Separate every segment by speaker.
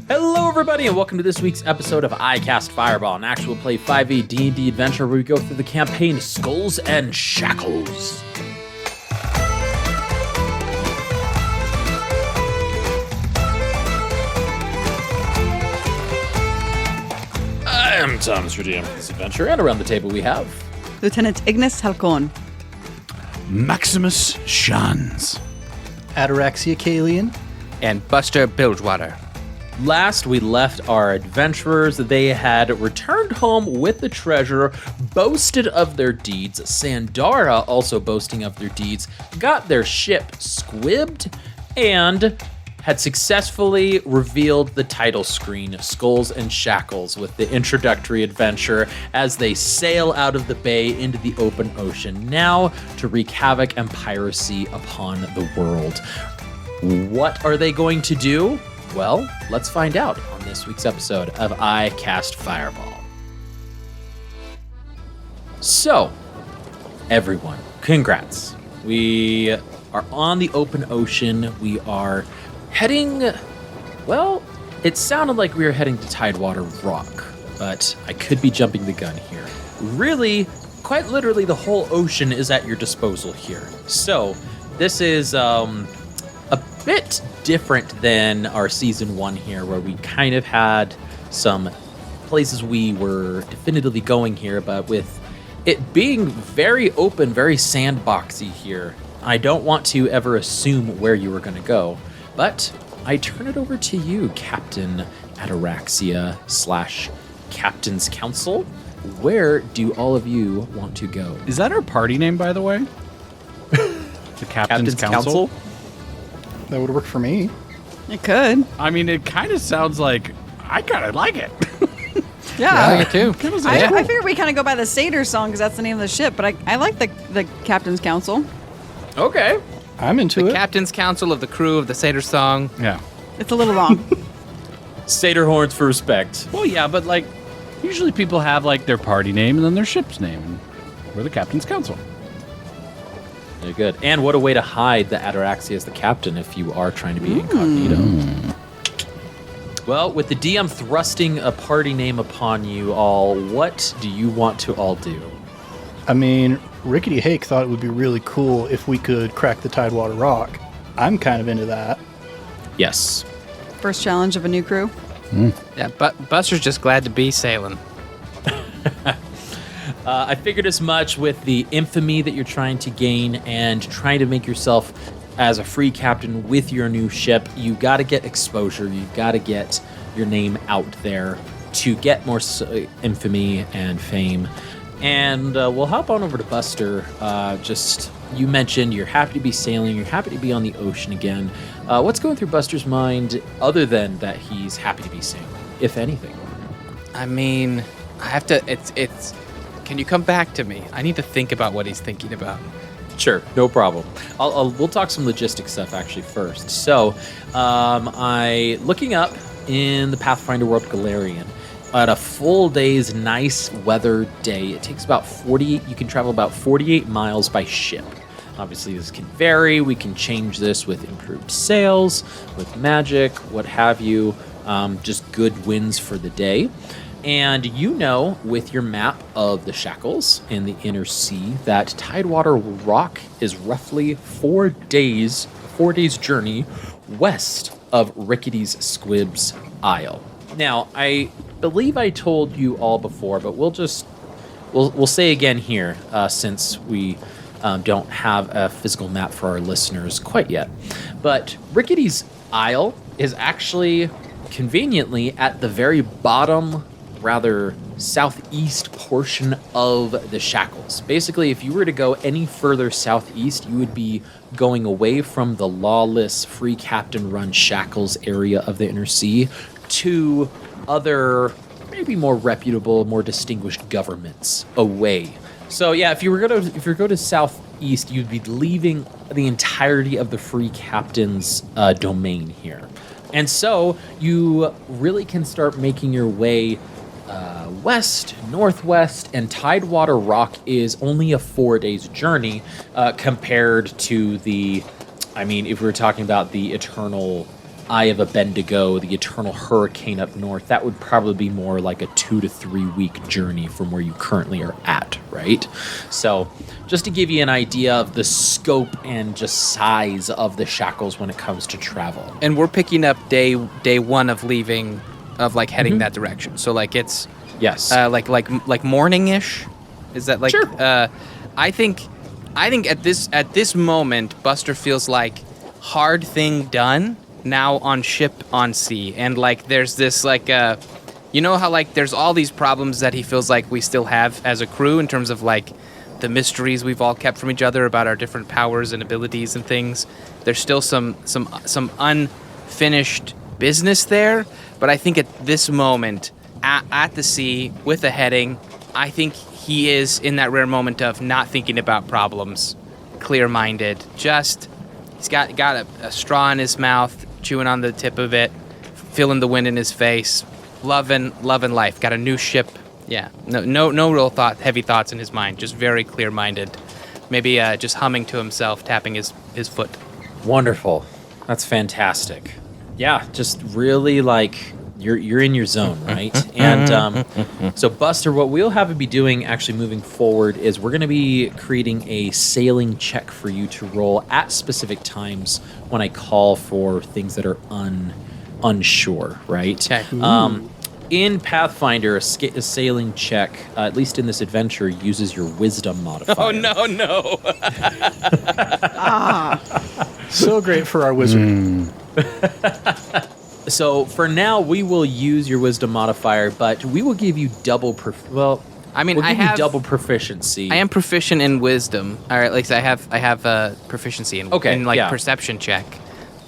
Speaker 1: Hello, everybody, and welcome to this week's episode of I Cast Fireball, an actual play 5e D&D adventure where we go through the campaign Skulls and Shackles. I'm Thomas, your DM for this adventure, and around the table we have
Speaker 2: Lieutenant Ignis Halcon,
Speaker 3: Maximus Shans,
Speaker 4: Ataraxia Kalian,
Speaker 5: and Buster Bilgewater.
Speaker 1: Last we left our adventurers, they had returned home with the treasure, boasted of their deeds. Sandara, also boasting of their deeds, got their ship squibbed and had successfully revealed the title screen, Skulls and Shackles, with the introductory adventure as they sail out of the bay into the open ocean, now to wreak havoc and piracy upon the world. What are they going to do? Well, let's find out on this week's episode of I Cast Fireball. So, everyone, congrats. We are on the open ocean. We are heading, well, it sounded like we were heading to Tidewater Rock, but I could be jumping the gun here. Really, quite literally, the whole ocean is at your disposal here. So, this is a bit different than our season 1 here, where we kind of had some places we were definitively going here, but with it being very open, very sandboxy here, I don't want to ever assume where you were going to go. But I turn it over to you, Captain Ataraxia / Captain's Council. Where do all of you want to go?
Speaker 3: Is that our party name, by the way? The Captain's Council?
Speaker 4: that would work for me.
Speaker 2: it could.
Speaker 3: I mean, it kind of sounds like I kind of like it.
Speaker 2: Yeah.
Speaker 5: Me too.
Speaker 2: I figured we kind of go by the Satyr song because that's the name of the ship, but I like the Captain's Council.
Speaker 1: Okay.
Speaker 4: I'm into
Speaker 5: The
Speaker 4: it.
Speaker 5: Captain's Council of the crew of the Satyr Song.
Speaker 3: Yeah.
Speaker 2: It's a little long.
Speaker 1: Satyr horns for respect.
Speaker 3: Well, yeah, but like, usually people have like their party name and then their ship's name. And we're the Captain's Council.
Speaker 1: Very good. And what a way to hide the Ataraxia as the captain if you are trying to be incognito. Well, with the DM thrusting a party name upon you all, what do you want to all do?
Speaker 4: I mean, Rickety Hake thought it would be really cool if we could crack the Tidewater Rock. I'm kind of into that.
Speaker 1: Yes.
Speaker 2: First challenge of a new crew.
Speaker 5: Yeah, but Buster's just glad to be sailing.
Speaker 1: I figured as much with the infamy that you're trying to gain and trying to make yourself as a free captain with your new ship. You got to get exposure. You got to get your name out there to get more infamy and fame. And we'll hop on over to Buster. You mentioned you're happy to be sailing. You're happy to be on the ocean again. What's going through Buster's mind other than that he's happy to be sailing, if anything?
Speaker 5: I mean, I have to. It's. Can you come back to me? I need to think about what he's thinking about.
Speaker 1: Sure, no problem. We'll talk some logistics stuff actually first. So, looking up in the Pathfinder world Galarian, at a full day's nice weather day, it takes about 48. You can travel about 48 miles by ship. Obviously, this can vary. We can change this with improved sails, with magic, what have you. Just good winds for the day. And you know, with your map of the Shackles in the inner sea, that Tidewater Rock is roughly 4 days journey west of Rickety's Squib's Isle. Now, I believe I told you all before, but we'll say again here, since we don't have a physical map for our listeners quite yet. But Rickety's Isle is actually conveniently at the very bottom, rather southeast portion of the Shackles. Basically, if you were to go any further southeast, you would be going away from the lawless, free captain-run Shackles area of the inner sea to other, maybe more reputable, more distinguished governments away. So yeah, if you go to southeast, you'd be leaving the entirety of the free captain's domain here. And so you really can start making your way west, northwest, and Tidewater Rock is only a 4 days journey compared to the, I mean, if we were talking about the eternal Eye of Bendigo, the Eternal Hurricane up north, that would probably be more like a 2 to 3 week journey from where you currently are at, right? So just to give you an idea of the scope and just size of the Shackles when it comes to travel.
Speaker 5: And we're picking up day one of leaving, of like heading that direction. So like it's
Speaker 1: Yes.
Speaker 5: like morning-ish. Is that like?
Speaker 1: Sure.
Speaker 5: I think at this moment, Buster feels like hard thing done. Now on ship on sea, and like there's this like you know how like there's all these problems that he feels like we still have as a crew in terms of like the mysteries we've all kept from each other about our different powers and abilities and things. There's still some unfinished business there, but I think at this moment at the sea with a heading, I think he is in that rare moment of not thinking about problems, clear-minded. Just he's got a straw in his mouth, chewing on the tip of it, feeling the wind in his face, loving life. Got a new ship. Yeah, no real heavy thoughts in his mind. Just very clear-minded. Maybe just humming to himself, tapping his foot.
Speaker 1: Wonderful. That's fantastic. Yeah, just really like you're in your zone, right? And so Buster, what we'll have to be doing actually moving forward is we're going to be creating a sailing check for you to roll at specific times when I call for things that are unsure, right?
Speaker 5: Okay.
Speaker 1: In Pathfinder, a sailing check, at least in this adventure, uses your wisdom modifier.
Speaker 5: Oh no!
Speaker 4: So great for our wizard.
Speaker 1: So for now, we will use your wisdom modifier, but we will give you double.
Speaker 5: I mean,
Speaker 1: we'll
Speaker 5: I
Speaker 1: give you
Speaker 5: have
Speaker 1: double proficiency.
Speaker 5: I am proficient in wisdom. All right, like so I have proficiency in perception check,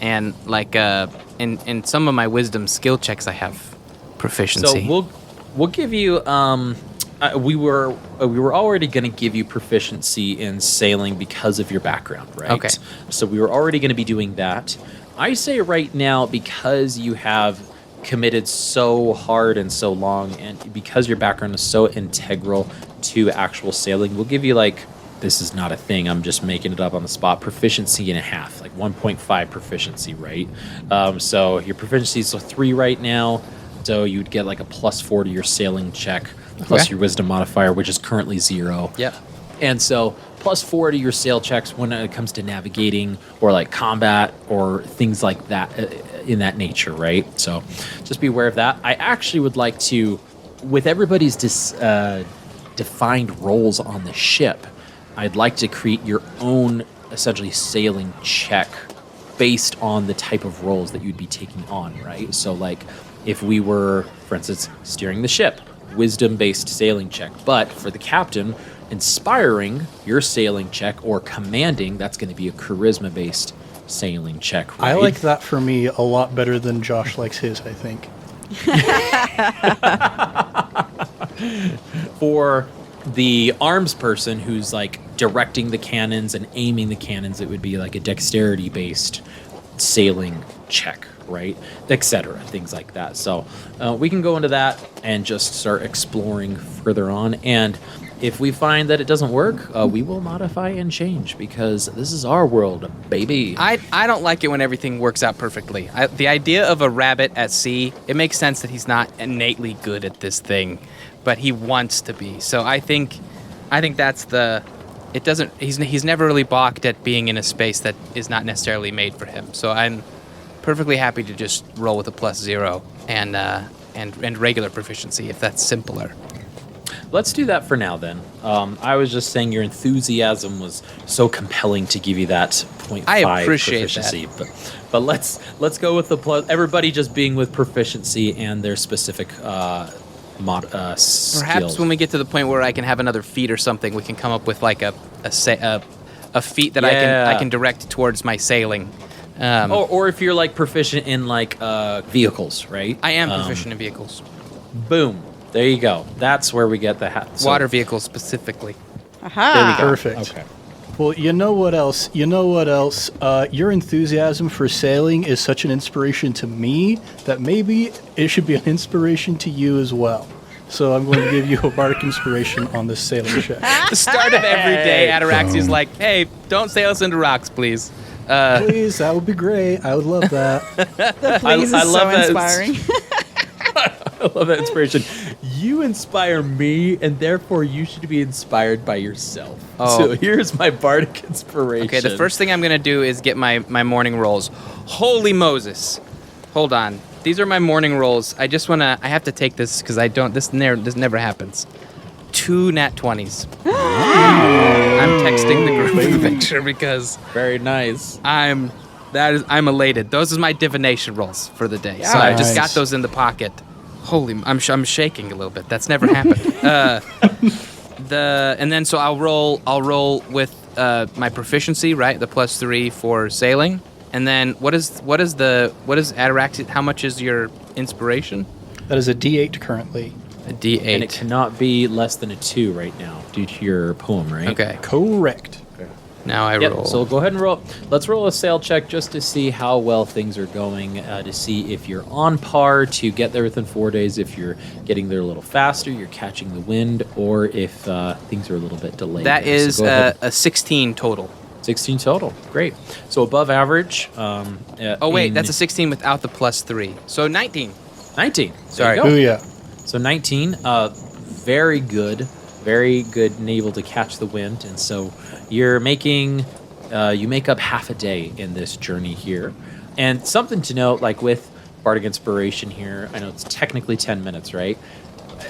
Speaker 5: and like in some of my wisdom skill checks I have proficiency.
Speaker 1: So we'll give you. We were already going to give you proficiency in sailing because of your background, right?
Speaker 5: Okay.
Speaker 1: So we were already going to be doing that. I say right now, because you have committed so hard and so long, and because your background is so integral to actual sailing, we'll give you like, this is not a thing, I'm just making it up on the spot, proficiency and a half, like 1.5 proficiency, right? So your proficiency is 3 right now, so you'd get like a +4 to your sailing check, plus your wisdom modifier, which is currently 0.
Speaker 5: Yep.
Speaker 1: And so +4 to your sail checks when it comes to navigating or like combat or things like that in that nature, right? So just be aware of that. I actually would like to, with everybody's defined roles on the ship, I'd like to create your own essentially sailing check based on the type of roles that you'd be taking on, right? So like if we were, for instance, steering the ship, wisdom-based sailing check. But for the captain, inspiring your sailing check or commanding, that's going to be a charisma-based sailing check, right?
Speaker 4: I like that for me a lot better than Josh likes his, I think.
Speaker 1: For the arms person who's like directing the cannons and aiming the cannons, it would be like a dexterity-based sailing check, right? Etc. Things like that. So we can go into that and just start exploring further on. And if we find that it doesn't work, we will modify and change because this is our world, baby.
Speaker 5: I don't like it when everything works out perfectly. The idea of a rabbit at sea, it makes sense that he's not innately good at this thing, but he wants to be. So I think that's the. It doesn't. He's never really balked at being in a space that is not necessarily made for him. So I'm perfectly happy to just roll with a +0 and regular proficiency if that's simpler.
Speaker 1: Let's do that for now, then. I was just saying your enthusiasm was so compelling to give you that 0.5
Speaker 5: I appreciate
Speaker 1: proficiency.
Speaker 5: that.
Speaker 1: But let's go with the plus. Everybody just being with proficiency and their specific
Speaker 5: Perhaps
Speaker 1: skills.
Speaker 5: when we get to the point where I can have another feat or something, we can come up with like a feat that I can direct towards my sailing.
Speaker 1: Or if you're like proficient in like vehicles, right?
Speaker 5: I am proficient in vehicles.
Speaker 1: Boom. There you go. That's where we get the
Speaker 5: Water vehicles specifically.
Speaker 2: Aha.
Speaker 1: There we go.
Speaker 4: Perfect.
Speaker 1: Okay.
Speaker 4: Well, you know what else? Your enthusiasm for sailing is such an inspiration to me that maybe it should be an inspiration to you as well. So I'm going to give you a bardic inspiration on this sailing check.
Speaker 5: The start of every day, Ataraxia is like, hey, don't sail us into rocks, please.
Speaker 4: Please, that would be great. I would love that.
Speaker 2: The please
Speaker 1: I
Speaker 2: is
Speaker 1: love
Speaker 2: so
Speaker 1: that.
Speaker 2: inspiring.
Speaker 1: I love that inspiration. You inspire me, and therefore you should be inspired by yourself.
Speaker 5: Oh.
Speaker 1: So here's my bardic inspiration.
Speaker 5: Okay, the first thing I'm gonna do is get my morning rolls. Holy Moses! Hold on. These are my morning rolls. I have to take this because this never happens. 2 nat 20s. I'm texting the group the picture because
Speaker 1: Very nice.
Speaker 5: I'm elated. Those are my divination rolls for the day. So I just got
Speaker 4: Nice.
Speaker 5: those in the pocket. Holy, I'm shaking a little bit. That's never happened. And then so I'll roll with my proficiency, right? The +3 for sailing. And then what is Ataraxia? How much is your inspiration?
Speaker 4: That is a D8 currently.
Speaker 5: A D8.
Speaker 1: And it cannot be less than a 2 right now due to your poem, right?
Speaker 5: Okay.
Speaker 4: Correct.
Speaker 5: Now I
Speaker 1: Yep,
Speaker 5: roll.
Speaker 1: so go ahead and roll. Let's roll a sail check just to see how well things are going, to see if you're on par to get there within 4 days, if you're getting there a little faster, you're catching the wind, or if things are a little bit delayed.
Speaker 5: That
Speaker 1: there.
Speaker 5: is
Speaker 1: So go ahead.
Speaker 5: a 16 total.
Speaker 1: 16 total. Great. So above average.
Speaker 5: Oh wait, that's a 16 without the +3. So 19.
Speaker 1: 19.
Speaker 5: Sorry.
Speaker 1: There you go.
Speaker 4: Booyah.
Speaker 1: So 19, very good and able to catch the wind. And so you're making, you make up half a day in this journey here. And something to note, like with Bardic Inspiration here, I know it's technically 10 minutes, right?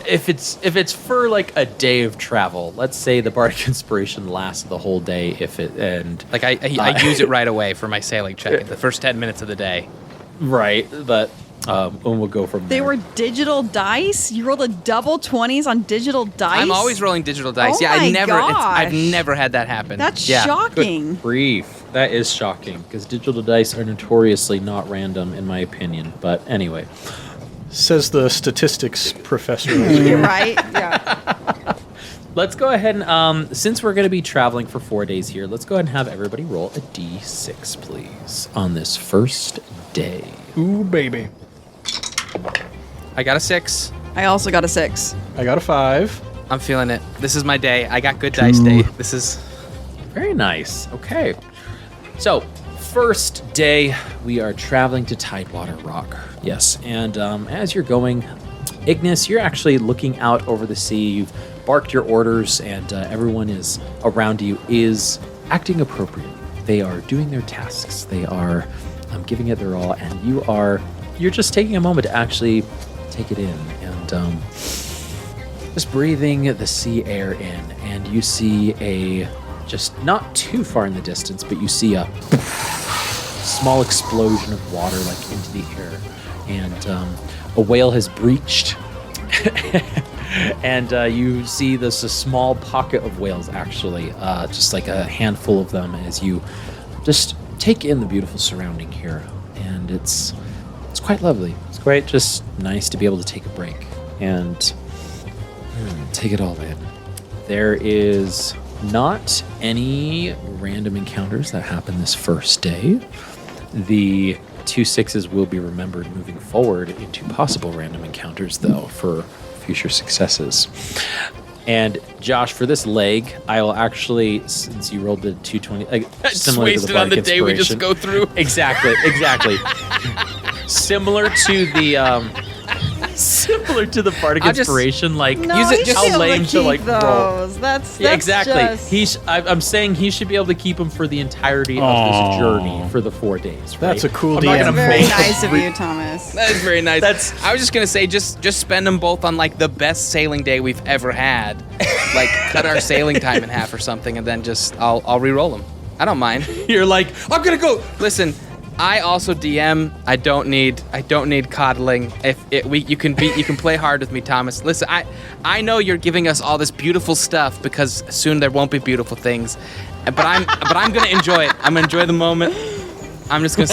Speaker 1: If it's for like a day of travel, let's say the Bardic Inspiration lasts the whole day.
Speaker 5: Like I use it right away for my sailing check. The first 10 minutes of the day.
Speaker 1: Right, but and we'll go from
Speaker 2: They
Speaker 1: there.
Speaker 2: were digital dice? You rolled a double 20s on digital dice?
Speaker 5: I'm always rolling digital dice.
Speaker 2: Oh
Speaker 5: Yeah,
Speaker 2: my
Speaker 5: I've
Speaker 2: gosh.
Speaker 5: never had that happen.
Speaker 2: That's
Speaker 5: yeah.
Speaker 2: shocking.
Speaker 1: Grief. That is shocking because digital dice are notoriously not random, in my opinion. But anyway,
Speaker 4: Says the statistics professor.
Speaker 2: You're right. Yeah.
Speaker 1: let's go ahead and since we're going to be traveling for 4 days here, let's go ahead and have everybody roll a d6, please, on this first day.
Speaker 4: Ooh, baby.
Speaker 5: I got a 6.
Speaker 2: I also got a 6.
Speaker 4: I got a 5.
Speaker 5: I'm feeling it. This is my day. I got good dice day. This is
Speaker 1: Very nice. Okay. So, first day, we are traveling to Tidewater Rock. Yes, and as you're going, Ignis, you're actually looking out over the sea. You've barked your orders, and everyone is around you is acting appropriately. They are doing their tasks. They are giving it their all, and you're just taking a moment to actually take it in and just breathing the sea air in, and you see just not too far in the distance, but you see a small explosion of water like into the air, and a whale has breached. And you see this a small pocket of whales, actually, just like a handful of them, as you just take in the beautiful surrounding here, and it's quite lovely. It's quite just nice to be able to take a break and take it all in. There is not any random encounters that happen this first day. The 2 6s will be remembered moving forward into possible random encounters, though, for future successes. And Josh, for this leg, I will actually, since you rolled the 220, similar to the
Speaker 5: wasted on the
Speaker 1: Bardic
Speaker 5: day we just
Speaker 1: Inspiration-
Speaker 5: go through.
Speaker 1: Exactly. Similar to the Bardic
Speaker 5: I'll just-
Speaker 1: Inspiration, like
Speaker 2: No,
Speaker 5: Use it
Speaker 2: he
Speaker 5: just-
Speaker 2: should be
Speaker 1: how
Speaker 2: able to
Speaker 1: lame to
Speaker 2: keep
Speaker 1: like roll.
Speaker 2: those. That's
Speaker 1: Yeah, exactly.
Speaker 2: Just...
Speaker 1: I'm saying he should be able to keep them for the entirety of
Speaker 3: Aw.
Speaker 1: this journey for the 4 days. Right?
Speaker 4: That's a cool
Speaker 1: I'm not
Speaker 4: DM.
Speaker 1: gonna
Speaker 2: Very
Speaker 1: make
Speaker 2: nice of you, Thomas.
Speaker 5: That is very nice.
Speaker 1: That's-
Speaker 5: I was just gonna say, just spend them both on like the best sailing day we've ever had. Like cut our sailing time in half or something, and then I'll re-roll them. I don't mind.
Speaker 1: You're like, I'm gonna go.
Speaker 5: Listen, I also DM. I don't need coddling. You can play hard with me, Thomas. Listen, I know you're giving us all this beautiful stuff because soon there won't be beautiful things, but I'm gonna enjoy it. I'm gonna enjoy the moment. I'm just gonna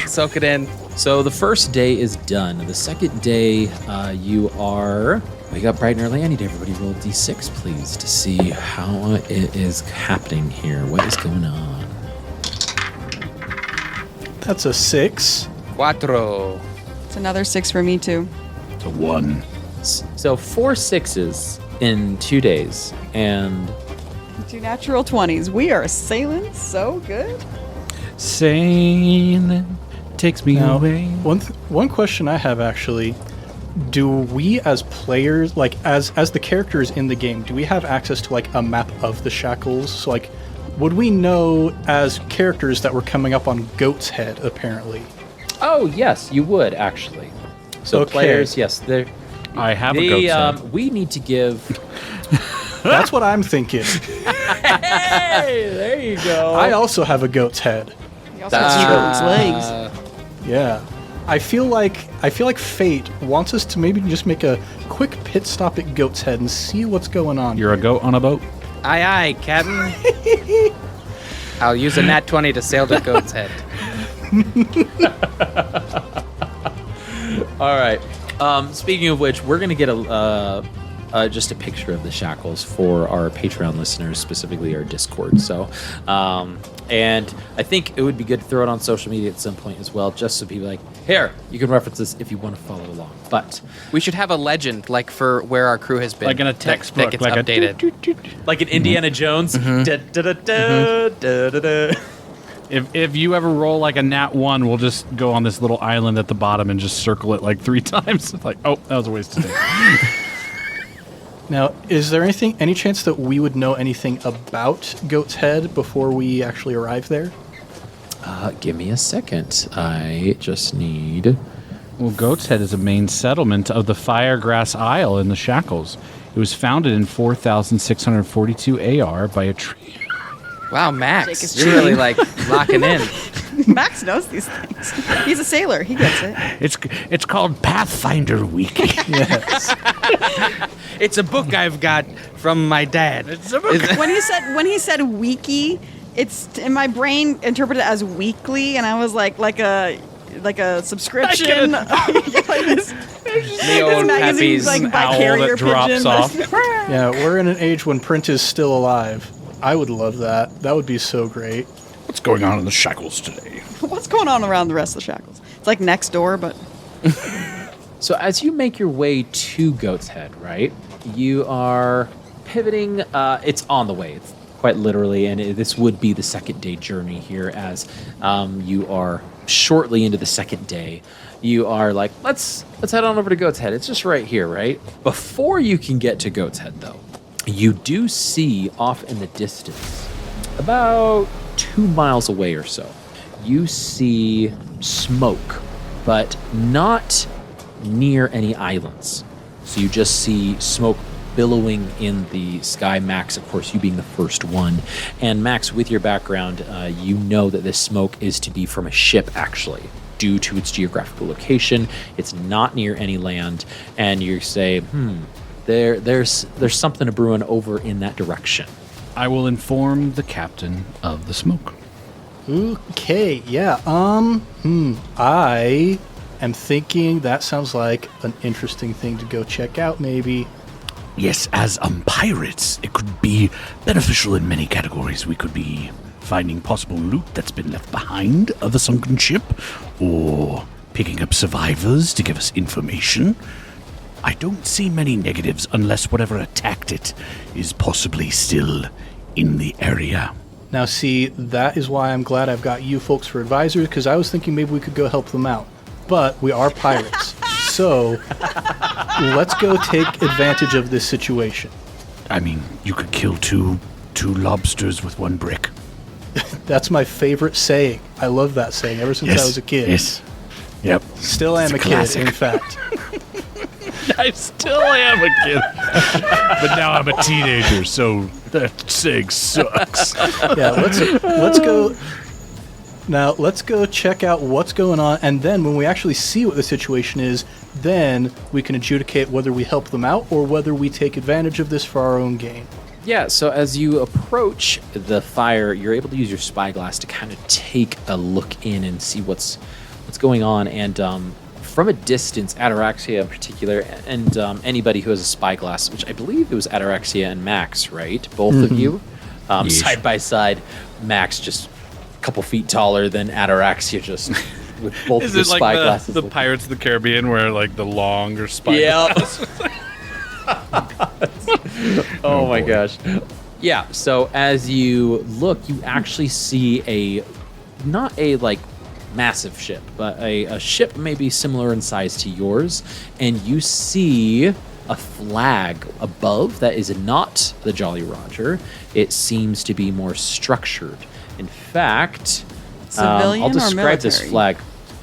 Speaker 5: soak it in.
Speaker 1: So the first day is done. The second day, you are wake up bright and early. I need everybody roll d6, please, to see how it is happening here. What is going on?
Speaker 4: That's a 6.
Speaker 5: Cuatro.
Speaker 2: It's another 6 for me, too.
Speaker 3: It's a 1.
Speaker 1: So 4 6s in 2 days, and
Speaker 2: 2 natural 20s. We are sailing so good.
Speaker 3: Sailing takes me
Speaker 4: Now,
Speaker 3: away.
Speaker 4: one question I have actually: do we as players, like as the characters in the game, do we have access to like a map of the Shackles? So like, would we know as characters that we're coming up on Goat's Head? Apparently.
Speaker 1: Oh yes, you would actually. So
Speaker 4: Okay.
Speaker 1: players, yes, they're.
Speaker 3: I have a goat's head.
Speaker 1: We need to give.
Speaker 4: That's what I'm thinking.
Speaker 1: Hey, there you go.
Speaker 4: I also have a goat's head.
Speaker 2: He also has short legs.
Speaker 4: Yeah. I feel like fate wants us to maybe just make a quick pit stop at Goat's Head and see what's going on.
Speaker 3: You're a goat on a boat?
Speaker 5: Aye, aye, Captain. I'll use a nat 20 to sail to Goat's Head.
Speaker 1: All right. Speaking of which, we're gonna get just a picture of the Shackles for our Patreon listeners, specifically our Discord. So, and I think it would be good to throw it on social media at some point as well, just so people are like, here, you can reference this if you want to follow along. But
Speaker 5: We should have a legend, like for where our crew has been.
Speaker 3: Like in a
Speaker 5: that
Speaker 3: textbook,
Speaker 5: gets
Speaker 3: like
Speaker 5: updated.
Speaker 1: like an Indiana Jones. Da-da-da-da.
Speaker 3: If you ever roll like a nat 1, we'll just go on this little island at the bottom and just circle it like 3 times. It's like, oh, that was a waste of time.
Speaker 4: Now, is there any chance that we would know anything about Goat's Head before we actually arrive there?
Speaker 1: Give me a second. I just need.
Speaker 3: Well, Goat's Head is a main settlement of the Firegrass Isle in the Shackles. It was founded in 4642 AR by a tree.
Speaker 5: Wow,
Speaker 2: Jake
Speaker 5: Max,
Speaker 2: is
Speaker 5: you're really
Speaker 2: cheating.
Speaker 5: like locking in.
Speaker 2: Max knows these things. He's a sailor. He gets it.
Speaker 3: It's called Pathfinder Wiki.
Speaker 4: Yes.
Speaker 5: It's a book I've got from my dad.
Speaker 3: It's a book.
Speaker 2: When he said wiki, it's in my brain interpreted as weekly, and I was like a subscription.
Speaker 5: The old
Speaker 2: magazine's
Speaker 5: Peppy's
Speaker 2: like by
Speaker 3: owl
Speaker 2: carrier
Speaker 3: that drops
Speaker 2: pigeon.
Speaker 3: off.
Speaker 4: Yeah, we're in an age when print is still alive. I would love that. That would be so great.
Speaker 3: What's going on in the Shackles today?
Speaker 2: What's going on around the rest of the Shackles? It's like next door, but
Speaker 1: So as you make your way to Goat's Head, right, you are pivoting. It's on the way. It's quite literally, and this would be the second day journey here as you are shortly into the second day. You are like, let's head on over to Goat's Head. It's just right here, right? Before you can get to Goat's Head, though, you do see off in the distance, about 2 miles away or so, you see smoke, but not near any islands. So you just see smoke billowing in the sky. Max, of course, you being the first one. And Max, with your background, you know that this smoke is to be from a ship, actually, due to its geographical location. It's not near any land. And you say, there's something brewing over in that direction.
Speaker 3: I will inform the captain of the smoke.
Speaker 4: Okay, yeah. I am thinking that sounds like an interesting thing to go check out, maybe.
Speaker 6: Yes, as pirates, it could be beneficial in many categories. We could be finding possible loot that's been left behind of a sunken ship, or picking up survivors to give us information. I don't see many negatives unless whatever attacked it is possibly still in the area.
Speaker 4: Now, see, that is why I'm glad I've got you folks for advisors, because I was thinking maybe we could go help them out. But we are pirates, so let's go take advantage of this situation.
Speaker 6: I mean, you could kill two lobsters with one brick.
Speaker 4: That's my favorite saying. I love that saying ever since I was a kid.
Speaker 6: Yes. Yep.
Speaker 4: Still am
Speaker 6: It's
Speaker 4: a kid,
Speaker 6: classic.
Speaker 4: in fact.
Speaker 3: I still am a kid. But now I'm a teenager, so that saying sucks.
Speaker 4: Yeah, let's go. Now, let's go check out what's going on, and then when we actually see what the situation is, then we can adjudicate whether we help them out or whether we take advantage of this for our own gain.
Speaker 1: Yeah, so as you approach the fire, you're able to use your spyglass to kind of take a look in and see what's going on. And from a distance, Ataraxia in particular, and anybody who has a spyglass, which I believe it was Ataraxia and Max, right? Both of you,
Speaker 6: Yes.
Speaker 1: side by side. Max just a couple feet taller than Ataraxia, just with both of
Speaker 3: Is
Speaker 1: the
Speaker 3: it like
Speaker 1: spyglasses.
Speaker 3: the Pirates of the Caribbean where like the longer spy?
Speaker 1: Yeah. Oh my gosh. Yeah, so as you look, you actually see a not a like massive ship, but a ship maybe similar in size to yours, and you see a flag above that is not the Jolly Roger. It seems to be more structured. In fact,
Speaker 2: Civilian
Speaker 1: I'll
Speaker 2: or
Speaker 1: describe this
Speaker 2: military?
Speaker 1: flag.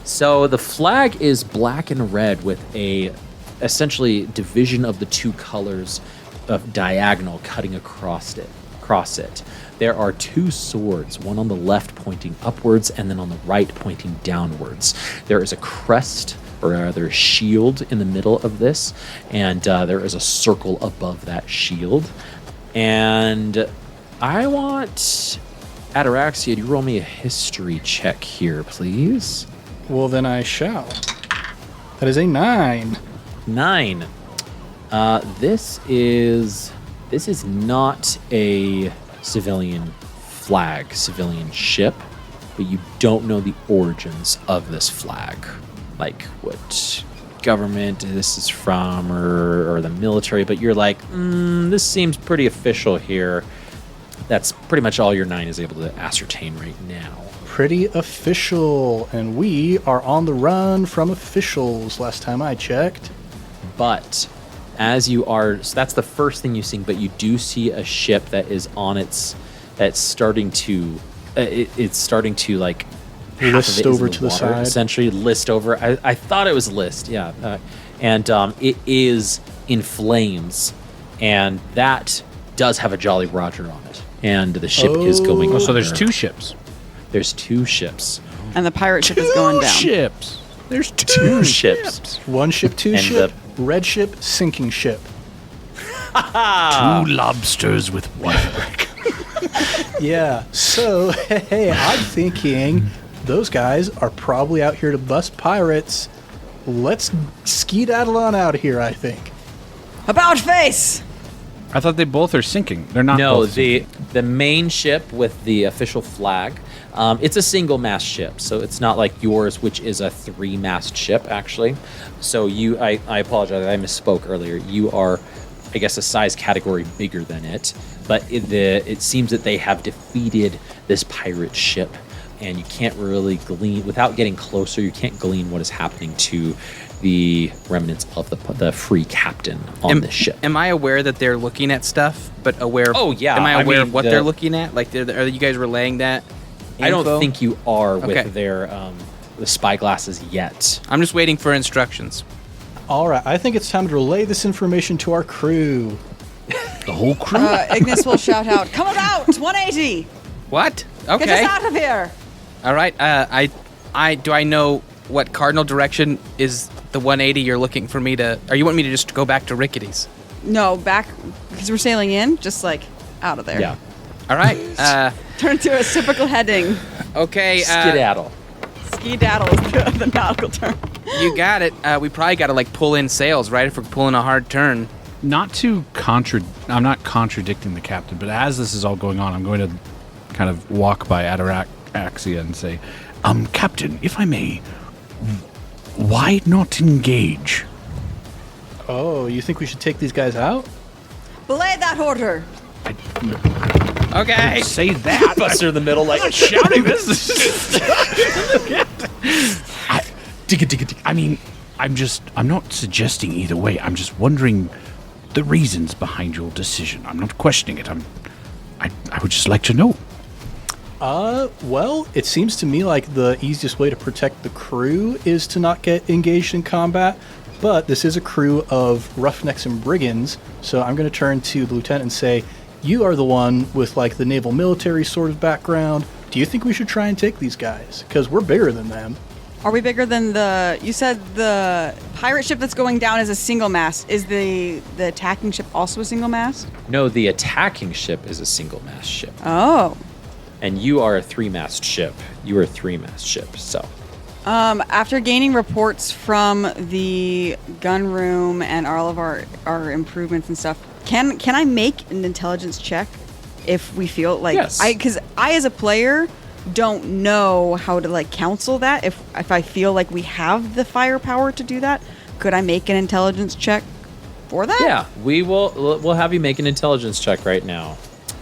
Speaker 1: So the flag is black and red with a essentially division of the two colors of diagonal cutting across it. There are two swords, one on the left pointing upwards and then on the right pointing downwards. There is a crest, or rather a shield, in the middle of this, and there is a circle above that shield. And I want Ataraxia to roll me a history check here, please.
Speaker 4: Well, then I shall. That is a 9.
Speaker 1: 9. This is not a civilian ship, but you don't know the origins of this flag, like what government this is from or the military. But you're like, this seems pretty official here. That's pretty much all your 9 is able to ascertain right now.
Speaker 4: Pretty official, and we are on the run from officials last time I checked.
Speaker 1: But as you are, so that's the first thing you see, but you do see a ship that is on that's starting to, it's starting to like half of
Speaker 4: List
Speaker 1: it is
Speaker 4: over
Speaker 1: in
Speaker 4: to the
Speaker 1: water,
Speaker 4: side.
Speaker 1: essentially list over. I thought it was list, yeah, and it is in flames, and that does have a Jolly Roger on it, and the ship is going.
Speaker 3: Oh, so there's
Speaker 1: under.
Speaker 3: 2 ships.
Speaker 1: There's 2 ships.
Speaker 2: And the pirate ship is going down.
Speaker 3: Ships. There's
Speaker 1: 2 ships.
Speaker 4: One ship, 2
Speaker 1: And
Speaker 4: ship, red ship, sinking ship.
Speaker 6: 2 lobsters with 1 brick.
Speaker 4: Yeah, so, hey, I'm thinking those guys are probably out here to bust pirates. Let's skedaddle on out of here, I think.
Speaker 2: About face!
Speaker 3: I thought they both are sinking. They're not
Speaker 1: No,
Speaker 3: both sinking.
Speaker 1: the main ship with the official flag, it's a single mast ship, so it's not like yours, which is a 3-mast ship, actually. So I apologize, I misspoke earlier. You are, I guess, a size category bigger than it, but it seems that they have defeated this pirate ship, and you can't really glean, without getting closer, you can't glean what is happening to the remnants of the free captain on this ship.
Speaker 5: Am I aware that they're looking at stuff, but aware of...
Speaker 1: Oh, yeah.
Speaker 5: Am I
Speaker 1: I
Speaker 5: aware
Speaker 1: mean,
Speaker 5: of what they're looking at? Like, are you guys relaying that
Speaker 1: I don't
Speaker 5: info?
Speaker 1: think you are
Speaker 5: Okay.
Speaker 1: with their the spy glasses yet.
Speaker 5: I'm just waiting for instructions.
Speaker 4: All right, I think it's time to relay this information to our crew.
Speaker 6: The whole crew?
Speaker 2: Ignis will shout out, "Come about! 180!
Speaker 5: What? Okay.
Speaker 2: Get us out of here!"
Speaker 5: All right. Do I know what cardinal direction is the 180 you're looking for me to... Or you want me to just go back to Rickety's?
Speaker 2: No, back, because we're sailing in, just like out of there.
Speaker 1: Yeah.
Speaker 5: All right.
Speaker 2: Turn to a typical heading.
Speaker 5: Okay.
Speaker 1: Skedaddle.
Speaker 2: Ski-daddle is the nautical term.
Speaker 5: You got it. We probably got to like pull in sails, right? If we're pulling a hard turn.
Speaker 3: Not to I'm not contradicting the captain, but as this is all going on, I'm going to kind of walk by Ataraxia and say,
Speaker 6: Captain, if I may, why not engage?
Speaker 4: Oh, you think we should take these guys out?
Speaker 2: Belay that order.
Speaker 5: Okay.
Speaker 6: Say that.
Speaker 1: Buster in the middle, like
Speaker 6: Shouting this. I mean, I'm not suggesting either way. I'm just wondering the reasons behind your decision. I'm not questioning it. I would just like to know.
Speaker 4: Well, it seems to me like the easiest way to protect the crew is to not get engaged in combat, but this is a crew of roughnecks and brigands, so I'm going to turn to the lieutenant and say, you are the one with like the naval military sort of background. Do you think we should try and take these guys? Because we're bigger than them.
Speaker 2: Are we bigger than you said the pirate ship that's going down is a single mast. Is the attacking ship also a single mast?
Speaker 1: No, the attacking ship is a single mast ship,
Speaker 2: Oh.
Speaker 1: and you are a 3-mast ship. You are a 3-mast ship. So
Speaker 2: After gaining reports from the gun room and all of our improvements and stuff, can I make an intelligence check if we feel like
Speaker 1: Yes.
Speaker 2: because I as a player don't know how to like counsel that. If I feel like we have the firepower to do that, could I make an intelligence check for that?
Speaker 1: yeah, we'll have you make an intelligence check right now.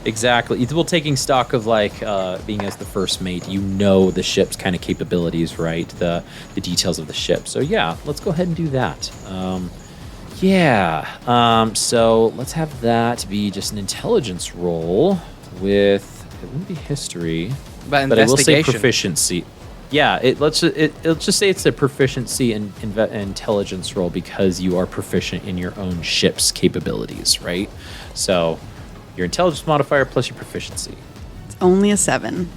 Speaker 1: Exactly. Well, taking stock of like being as the first mate, you know the ship's kind of capabilities, right? The details of the ship. So yeah, let's go ahead and do that. So let's have that be just an intelligence roll with it wouldn't be history,
Speaker 5: But
Speaker 1: I will say
Speaker 5: investigation.
Speaker 1: proficiency. Yeah, it'll just say it's a proficiency in intelligence roll because you are proficient in your own ship's capabilities, right? So your intelligence modifier plus your proficiency.
Speaker 2: It's only a 7.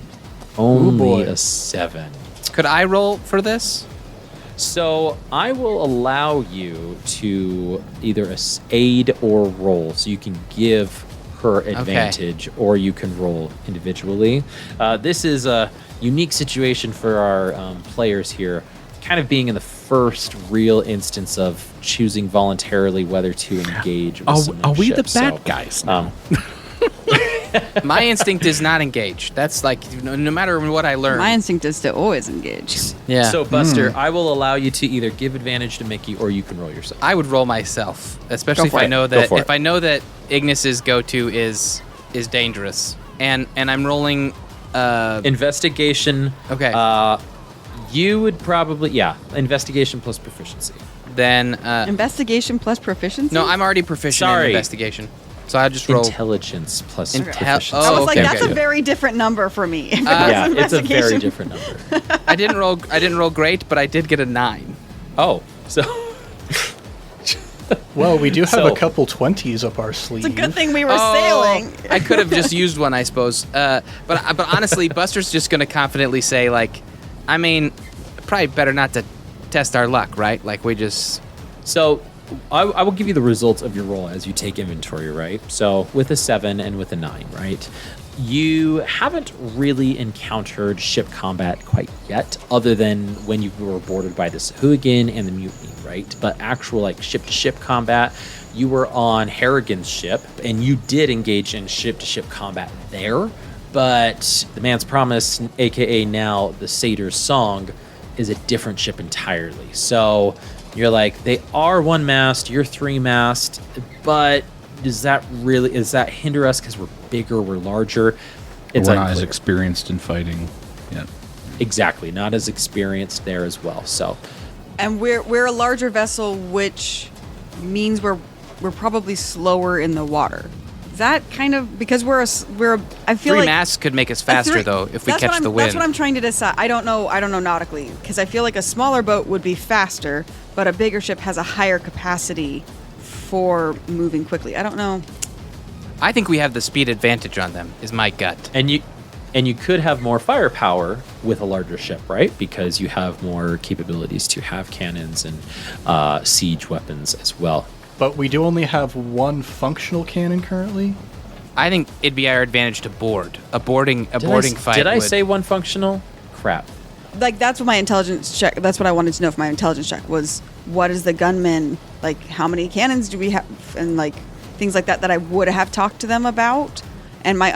Speaker 1: Only
Speaker 4: boy.
Speaker 1: a 7.
Speaker 5: Could I roll for this?
Speaker 1: So I will allow you to either aid or roll, so you can give her advantage, or you can roll individually. This is a unique situation for our players here, kind of being in the first real instance of choosing voluntarily whether to engage with someone
Speaker 6: Are we the
Speaker 1: ship.
Speaker 6: bad
Speaker 1: So,
Speaker 6: guys now?
Speaker 5: My instinct is not engage. That's like no matter what I learn.
Speaker 2: My instinct is to always engage.
Speaker 5: Yeah.
Speaker 1: So Buster, I will allow you to either give advantage to Mickey or you can roll yourself.
Speaker 5: I would roll myself, especially
Speaker 2: Go
Speaker 5: if
Speaker 2: for
Speaker 5: I
Speaker 2: it.
Speaker 5: know
Speaker 1: Go
Speaker 5: that
Speaker 1: for it.
Speaker 5: if I know that Ignis's go-to is dangerous, and I'm rolling.
Speaker 1: Investigation.
Speaker 5: Okay.
Speaker 1: You would probably investigation plus proficiency.
Speaker 5: Then
Speaker 2: Investigation plus proficiency?
Speaker 5: no, I'm already proficient
Speaker 1: Sorry.
Speaker 5: in investigation, so I just roll.
Speaker 1: Intelligence plus
Speaker 5: Intel-
Speaker 1: proficiency.
Speaker 2: I was
Speaker 5: Oh,
Speaker 2: like,
Speaker 5: okay,
Speaker 2: that's
Speaker 5: okay.
Speaker 2: a very different number for me. If it was
Speaker 1: Yeah, it's a very
Speaker 2: investigation.
Speaker 1: different number.
Speaker 5: I didn't roll great, but I did get a 9.
Speaker 1: Oh, so
Speaker 4: Well, we do have
Speaker 1: So-
Speaker 4: a couple 20s up our sleeve.
Speaker 2: It's a good thing we were
Speaker 5: Oh,
Speaker 2: sailing.
Speaker 5: I could have just used one, I suppose. But honestly, Buster's just gonna confidently say, like, I mean, probably better not to test our luck, right? Like we just.
Speaker 1: So I will give you the results of your roll as you take inventory, right? So with a 7 and with a 9, right? You haven't really encountered ship combat quite yet, other than when you were boarded by the Sahuagin and the Mutiny, right? But actual like ship-to-ship combat, you were on Harrigan's ship, and you did engage in ship-to-ship combat there. But the Man's Promise, aka now the Satyr's Song, is a different ship entirely. So you're like, they are one mast, you're 3 mast, but does that hinder us because we're bigger, we're larger? It's
Speaker 3: We're not as
Speaker 1: unclear.
Speaker 3: experienced in fighting yet.
Speaker 1: Exactly, not as experienced there as well. So
Speaker 2: And we're a larger vessel, which means we're probably slower in the water. Is that kind of because I feel
Speaker 5: 3
Speaker 2: like
Speaker 5: masts could make us faster, though, if we
Speaker 2: that's
Speaker 5: catch
Speaker 2: what
Speaker 5: the wind.
Speaker 2: That's what I'm trying to decide. I don't know nautically, because I feel like a smaller boat would be faster, but a bigger ship has a higher capacity for moving quickly. I don't know.
Speaker 5: I think we have the speed advantage on them, is my gut.
Speaker 1: and you could have more firepower with a larger ship, right? Because you have more capabilities to have cannons and siege weapons as well.
Speaker 4: But we do only have one functional cannon currently.
Speaker 5: I think it'd be our advantage to board. A boarding fight.
Speaker 1: Did I
Speaker 5: would-
Speaker 1: say one functional? Crap.
Speaker 2: Like, that's what my intelligence check. That's what I wanted to know for my intelligence check was, what is the gunman, like, how many cannons do we have, and like things like that I would have talked to them about, and my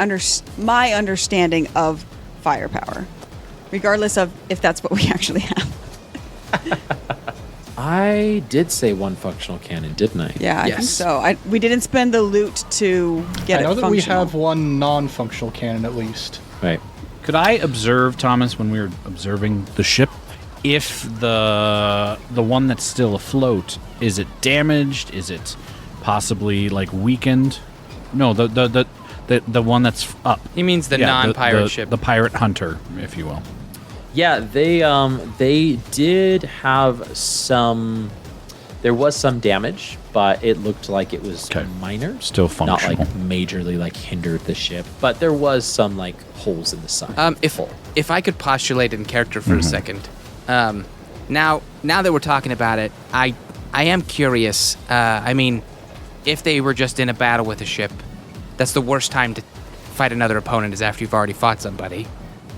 Speaker 2: understanding of firepower, regardless of if that's what we actually have.
Speaker 1: I did say one functional cannon, didn't I?
Speaker 2: Yeah, I think
Speaker 5: Yes.
Speaker 2: so. We didn't spend the loot to get
Speaker 4: I know
Speaker 2: it
Speaker 4: that
Speaker 2: functional.
Speaker 4: we have one non-functional cannon at least.
Speaker 1: Right.
Speaker 3: Could I observe, Thomas, when we were observing the ship, if the one that's still afloat, is it damaged? Is it possibly like weakened? No, the one that's up.
Speaker 5: He means the
Speaker 3: Yeah,
Speaker 5: non-pirate
Speaker 3: the
Speaker 5: ship.
Speaker 3: the pirate hunter, if you will.
Speaker 1: Yeah, they did have some. There was some damage, but it looked like it was
Speaker 3: Okay.
Speaker 1: minor.
Speaker 3: Still
Speaker 1: Not like
Speaker 3: functional.
Speaker 1: majorly like hindered the ship, but there was some like holes in the side.
Speaker 5: If I could postulate in character for a second, now that we're talking about it, I am curious. I mean, if they were just in a battle with a ship, that's the worst time to fight another opponent is after you've already fought somebody.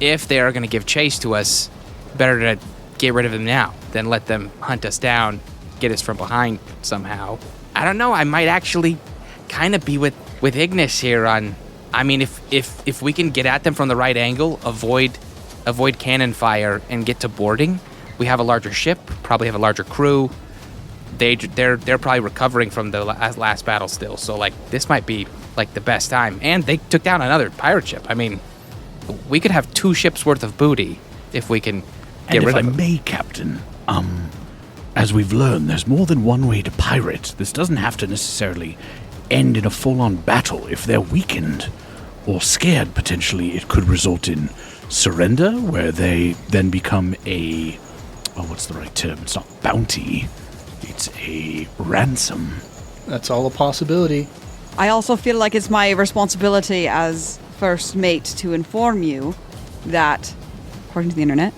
Speaker 5: If they are going to give chase to us, better to get rid of them now than let them hunt us down, get us from behind somehow. I don't know. I might actually kind of be with Ignis here on. I mean, if we can get at them from the right angle, avoid cannon fire, and get to boarding, we have a larger ship, probably have a larger crew. they're probably recovering from the last battle still. So like this might be like the best time. And they took down another pirate ship. I mean, we could have 2 ships worth of booty if we can get
Speaker 6: And
Speaker 5: rid
Speaker 6: if I
Speaker 5: of them.
Speaker 6: may, Captain, as we've learned, there's more than one way to pirate. This doesn't have to necessarily end in a full-on battle. If they're weakened or scared, potentially, it could result in surrender, where they then become a... Oh, what's the right term? It's not bounty. It's a ransom.
Speaker 4: That's all a possibility.
Speaker 2: I also feel like it's my responsibility as first mate to inform you that, according to the internet,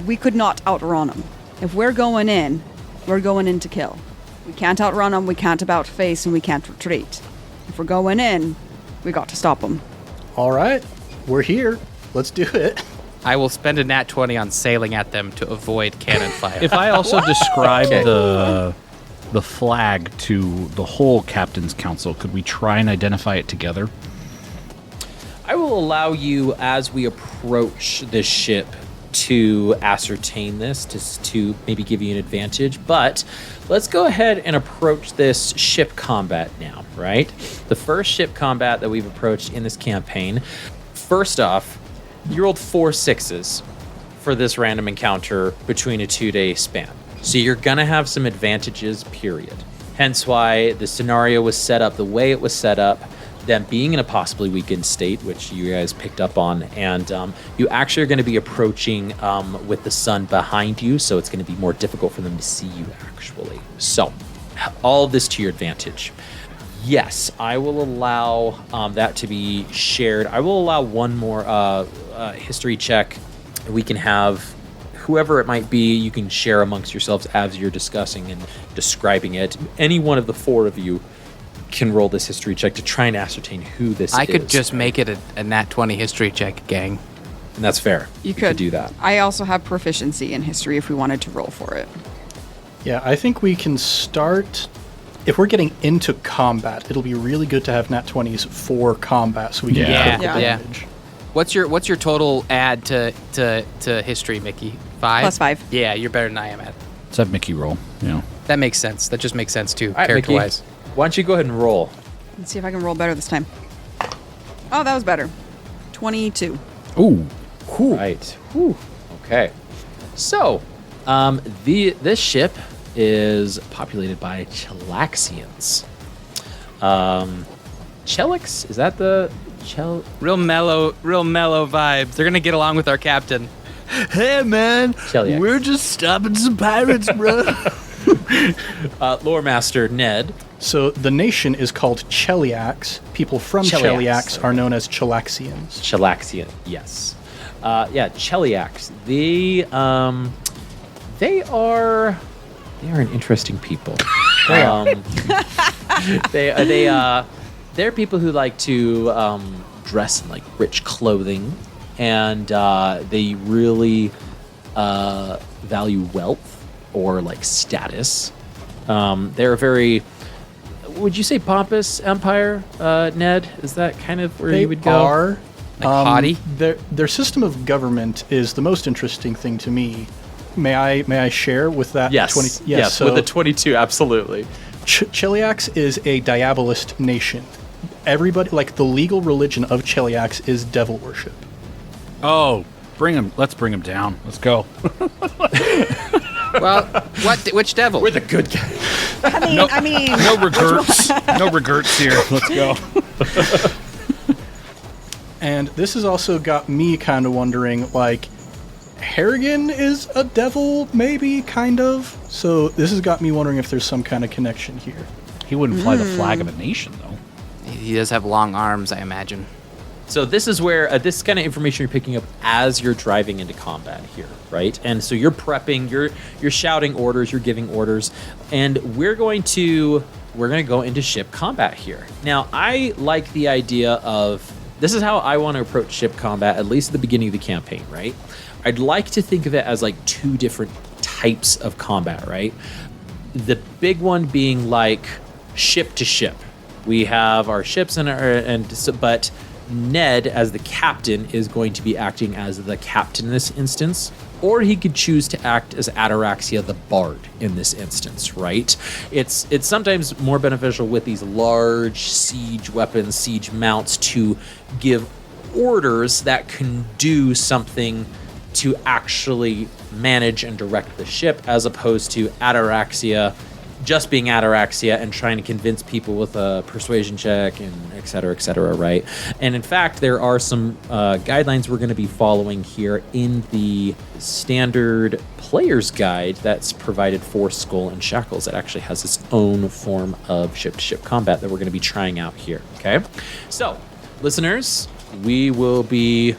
Speaker 2: we could not outrun them. If we're going in to kill. We can't outrun them, we can't about face, and we can't retreat. If we're going in, we got to stop them.
Speaker 4: All right, we're here. Let's do it.
Speaker 5: I will spend a nat 20 on sailing at them to avoid cannon fire.
Speaker 3: If I also describe the flag to the whole captain's council, could we try and identify it together?
Speaker 1: I will allow you, as we approach the ship, to ascertain this, to maybe give you an advantage. But let's go ahead and approach this ship combat now, right? The first ship combat that we've approached in this campaign. First off, you rolled 4 6s for this random encounter between a 2-day span. So you're going to have some advantages, period. Hence why the scenario was set up the way it was set up, them being in a possibly weakened state, which you guys picked up on, and you actually are going to be approaching with the sun behind you, so it's going to be more difficult for them to see you, actually. So, all of this to your advantage. Yes, I will allow that to be shared. I will allow one more history check. We can have whoever it might be, you can share amongst yourselves as you're discussing and describing it. Any one of the 4 of you can roll this history check to try and ascertain who this is.
Speaker 5: I could just make it a nat 20 history check, gang.
Speaker 1: And that's fair.
Speaker 2: You could
Speaker 1: do that.
Speaker 2: I also have proficiency in history if we wanted to roll for it.
Speaker 4: Yeah, I think we can start... If we're getting into combat, it'll be really good to have nat 20s for combat, so we can get critical
Speaker 5: Yeah.
Speaker 4: damage.
Speaker 5: What's your total add to history, Mickey? 5?
Speaker 2: Plus 5.
Speaker 5: Yeah, you're better than I am at.
Speaker 3: Let's have Mickey roll.
Speaker 5: That makes sense. That just makes sense too,
Speaker 1: All right, Mickey,
Speaker 5: character-wise.
Speaker 1: why don't you go ahead and roll?
Speaker 2: Let's see if I can roll better this time. Oh, that was better. 22.
Speaker 3: Ooh.
Speaker 1: Right. Whew. Okay. So, this ship is populated by Chelaxians. Chelix? Is that the
Speaker 5: Real mellow vibes. They're gonna get along with our captain.
Speaker 6: Hey, man.
Speaker 1: Cheliax.
Speaker 6: We're just stopping some pirates, bro.
Speaker 1: Lore Master Ned?
Speaker 4: So the nation is called Cheliax. People from
Speaker 1: Cheliax.
Speaker 4: Cheliax are known as Chelaxians.
Speaker 1: Chelaxian, yes. Cheliax. They are an interesting people. They're people who like to dress in like rich clothing, and they really value wealth or like status. They're a very, would you say, pompous empire, Ned? Is that kind of where you would go?
Speaker 4: They are.
Speaker 5: Haughty?
Speaker 4: Their system of government is the most interesting thing to me. May I share with that?
Speaker 1: Yes.
Speaker 4: 20,
Speaker 1: Yes,
Speaker 4: so
Speaker 1: with the 22, absolutely.
Speaker 4: Cheliax is a diabolist nation. Everybody, like the legal religion of Cheliax is devil worship.
Speaker 3: Oh, bring him. Let's bring him down. Let's go.
Speaker 5: Well, which devil?
Speaker 1: We're the good guys.
Speaker 2: I mean,
Speaker 3: No regrets. No regrets here. Let's go.
Speaker 4: And this has also got me kind of wondering, like, Harrigan is a devil, maybe, kind of. So this has got me wondering if there's some kind of connection here.
Speaker 3: He wouldn't fly the flag of a nation, though.
Speaker 5: He does have long arms, I imagine.
Speaker 1: So this is where this kind of information you're picking up as you're driving into combat here, right? And so you're prepping, you're shouting orders, you're giving orders, and we're going to go into ship combat here. Now, I like the idea of, this is how I want to approach ship combat, at least at the beginning of the campaign, right? I'd like to think of it as like 2 different types of combat, right? The big one being like ship to ship. We have our ships but Ned, as the captain, is going to be acting as the captain in this instance. or he could choose to act as Ataraxia the Bard in this instance, right? It's sometimes more beneficial with these large siege weapons, siege mounts, to give orders that can do something to actually manage and direct the ship, as opposed to Ataraxia just being Ataraxia and trying to convince people with a persuasion check and et cetera, right? And in fact, there are some guidelines we're going to be following here in the standard player's guide that's provided for Skull and Shackles. That actually has its own form of ship-to-ship combat that we're going to be trying out here, okay? So, listeners, we'll be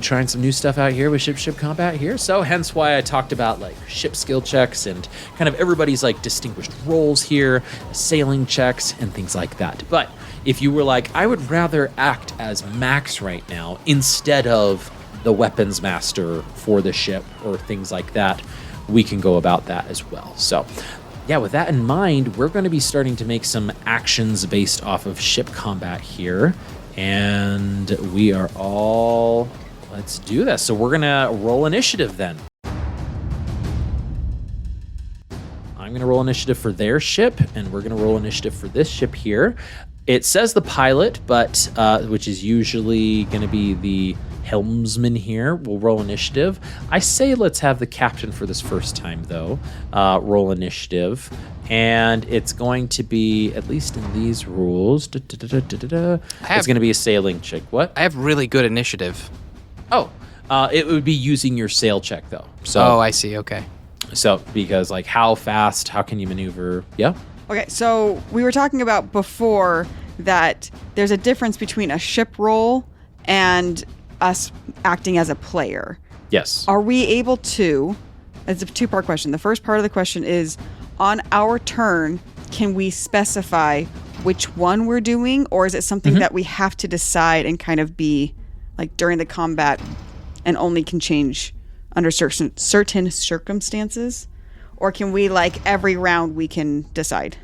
Speaker 1: trying some new stuff out here with ship combat here. So hence why I talked about like ship skill checks and kind of everybody's like distinguished roles here, sailing checks and things like that. But if you were like, I would rather act as Max right now instead of the weapons master for the ship or things like that, we can go about that as well. So yeah, with that in mind, we're going to be starting to make some actions based off of ship combat here. And we are all, let's do this. So we're going to roll initiative then. I'm going to roll initiative for their ship, and we're going to roll initiative for this ship here. It says the pilot, but which is usually going to be the helmsman here. We'll roll initiative. I say let's have the captain for this first time, though, roll initiative. And it's going to be, at least in these rules, it's going to be a sailing check. What?
Speaker 5: I have really good initiative.
Speaker 1: Oh, it would be using your sail check, though. So,
Speaker 5: oh, I see. Okay.
Speaker 1: So, because, like, how fast, how can you maneuver? Yeah?
Speaker 2: Okay, so we were talking about before that there's a difference between a ship roll and us acting as a player.
Speaker 1: Yes.
Speaker 2: Are we able to, it's a two-part question. The first part of the question is, on our turn, can we specify which one we're doing, or is it something that we have to decide and kind of be like during the combat and only can change under certain circumstances? Or can we, like, every round we can decide?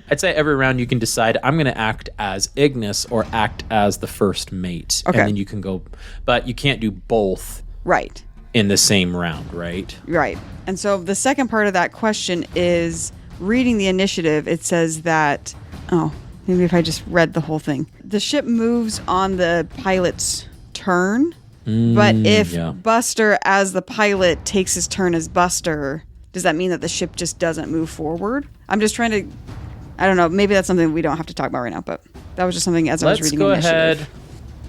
Speaker 1: I'd say every round you can decide, I'm going to act as Ignis or act as the first mate.
Speaker 2: Okay.
Speaker 1: And then you can go, but you can't do both
Speaker 2: Right.
Speaker 1: in the same round, right?
Speaker 2: Right. And so the second part of that question is, reading the initiative, it says that, oh, maybe if I just read the whole thing. The ship moves on the pilot's turn, but if Buster, as the pilot, takes his turn as Buster, does that mean that the ship just doesn't move forward? I'm just trying to, I don't know, maybe that's something we don't have to talk about right now, but that was just something as I was reading
Speaker 1: Let's go
Speaker 2: initiative.
Speaker 1: ahead.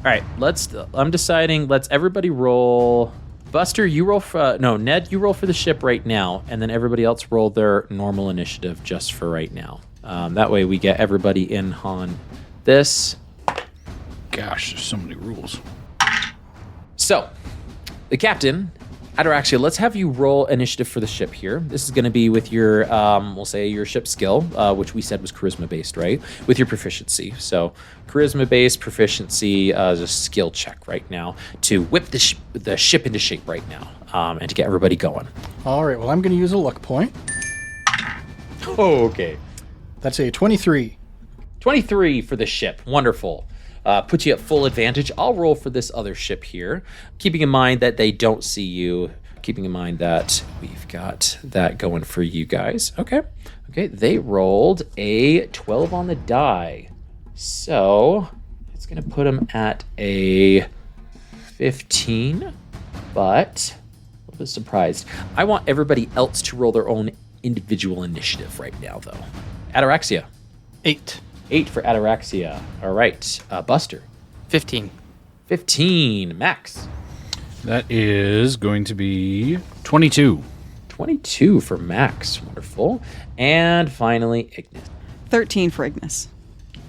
Speaker 1: All right, I'm deciding, let's everybody roll. Buster, you roll for, no, Ned, you roll for the ship right now, and then everybody else roll their normal initiative just for right now. That way we get everybody in on this.
Speaker 3: Gosh, there's so many rules.
Speaker 1: So, the captain, Ataraxia, let's have you roll initiative for the ship here. This is going to be with your, we'll say your ship skill, which we said was charisma-based, right? With your proficiency. So, charisma-based, proficiency, is a skill check right now to whip the ship into shape right now, and to get everybody going.
Speaker 4: All right, well, I'm going to use a luck point.
Speaker 1: Oh, okay.
Speaker 4: That's a 23.
Speaker 1: 23 for the ship. Wonderful. Put you at full advantage. I'll roll for this other ship here, keeping in mind that they don't see you, keeping in mind that we've got that going for you guys. Okay, they rolled a 12 on the die, so it's going to put them at a 15, but a little bit surprised. I want everybody else to roll their own individual initiative right now, though. Ataraxia.
Speaker 4: 8.
Speaker 1: 8 for Ataraxia. All right. Buster.
Speaker 5: 15.
Speaker 1: 15. Max.
Speaker 3: That is going to be 22.
Speaker 1: 22 for Max. Wonderful. And finally, Ignis.
Speaker 2: 13 for Ignis.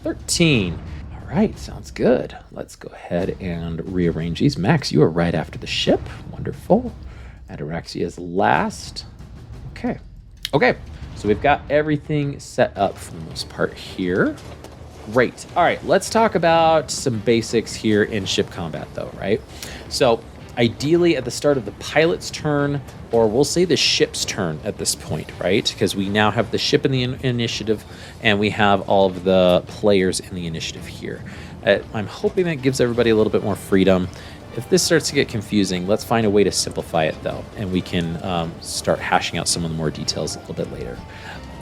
Speaker 1: 13. All right. Sounds good. Let's go ahead and rearrange these. Max, you are right after the ship. Wonderful. Ataraxia is last. Okay. So we've got everything set up for the most part here. Great. All right, let's talk about some basics here in ship combat, though, right? So ideally at the start of the pilot's turn, or we'll say the ship's turn at this point, right? Because we now have the ship in the initiative, and we have all of the players in the initiative here. I'm hoping that gives everybody a little bit more freedom. if this starts to get confusing, let's find a way to simplify it, though, and we can start hashing out some of the more details a little bit later.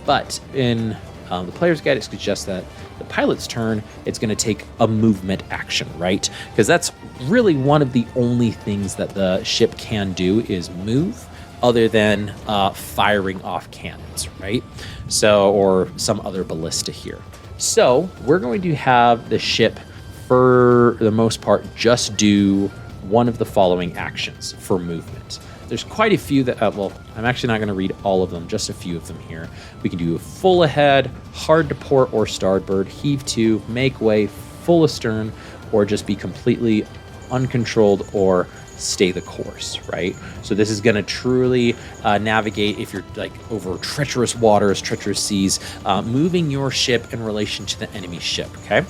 Speaker 1: But in the player's guide, it suggests that the pilot's turn, it's going to take a movement action, right? Because that's really one of the only things that the ship can do is move, other than firing off cannons, right? So, or some other ballista here. So we're going to have the ship, for the most part, just do one of the following actions for movement. There's quite a few that, well, I'm actually not going to read all of them, just a few of them here. We can do full ahead, hard to port or starboard, heave to, make way, full astern, or just be completely uncontrolled or stay the course, right? So this is going to truly navigate if you're like over treacherous waters, treacherous seas, moving your ship in relation to the enemy ship, okay?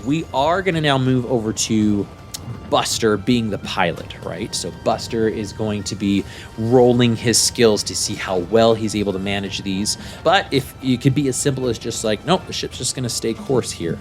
Speaker 1: We are going to now move over to Buster being the pilot, right? So Buster is going to be rolling his skills to see how well he's able to manage these. But if you could be as simple as just like, nope, the ship's just going to stay course here.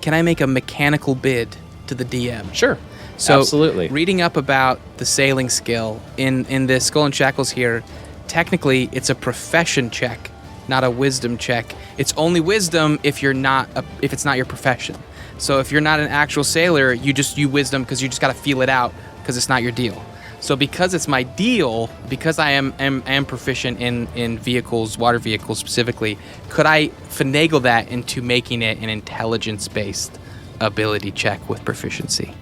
Speaker 5: Can I make a mechanical bid to the DM?
Speaker 1: Sure.
Speaker 5: So,
Speaker 1: absolutely.
Speaker 5: Reading up about the sailing skill in the Skull and Shackles here, technically it's a profession check, not a wisdom check. It's only wisdom if if it's not your profession. So if you're not an actual sailor, you wisdom because you just got to feel it out because it's not your deal. So because it's my deal, because I am proficient in vehicles, water vehicles specifically, could I finagle that into making it an intelligence-based ability check with proficiency?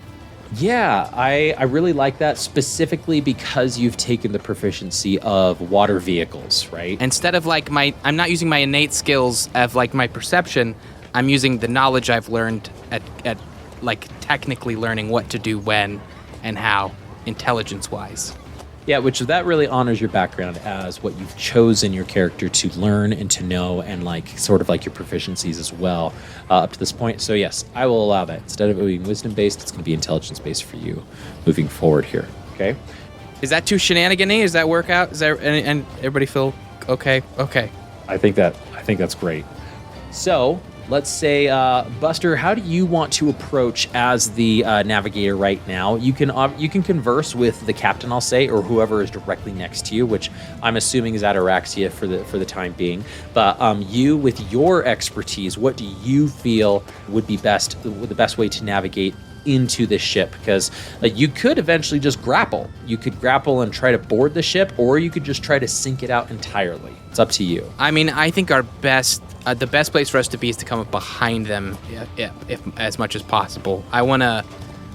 Speaker 1: Yeah, I really like that, specifically because you've taken the proficiency of water vehicles, right?
Speaker 5: Instead of like I'm not using my innate skills of like my perception, I'm using the knowledge I've learned at like technically learning what to do when and how, intelligence-wise.
Speaker 1: Yeah, which that really honors your background as what you've chosen your character to learn and to know, and like sort of like your proficiencies as well up to this point. So yes, I will allow that. Instead of it being wisdom-based, it's going to be intelligence-based for you moving forward here, okay?
Speaker 5: Is that too shenanigan-y? Does that work out? Is that and everybody feel okay? Okay.
Speaker 1: I think that's great. So let's say, Buster, how do you want to approach as the navigator right now? You can converse with the captain, I'll say, or whoever is directly next to you, which I'm assuming is Ataraxia for the time being. But you, with your expertise, what do you feel would be the best way to navigate into the ship? Because you could eventually just grapple. You could grapple and try to board the ship, or you could just try to sink it out entirely. It's up to you.
Speaker 5: I mean, I think the best place for us to be is to come up behind them, if as much as possible. I wanna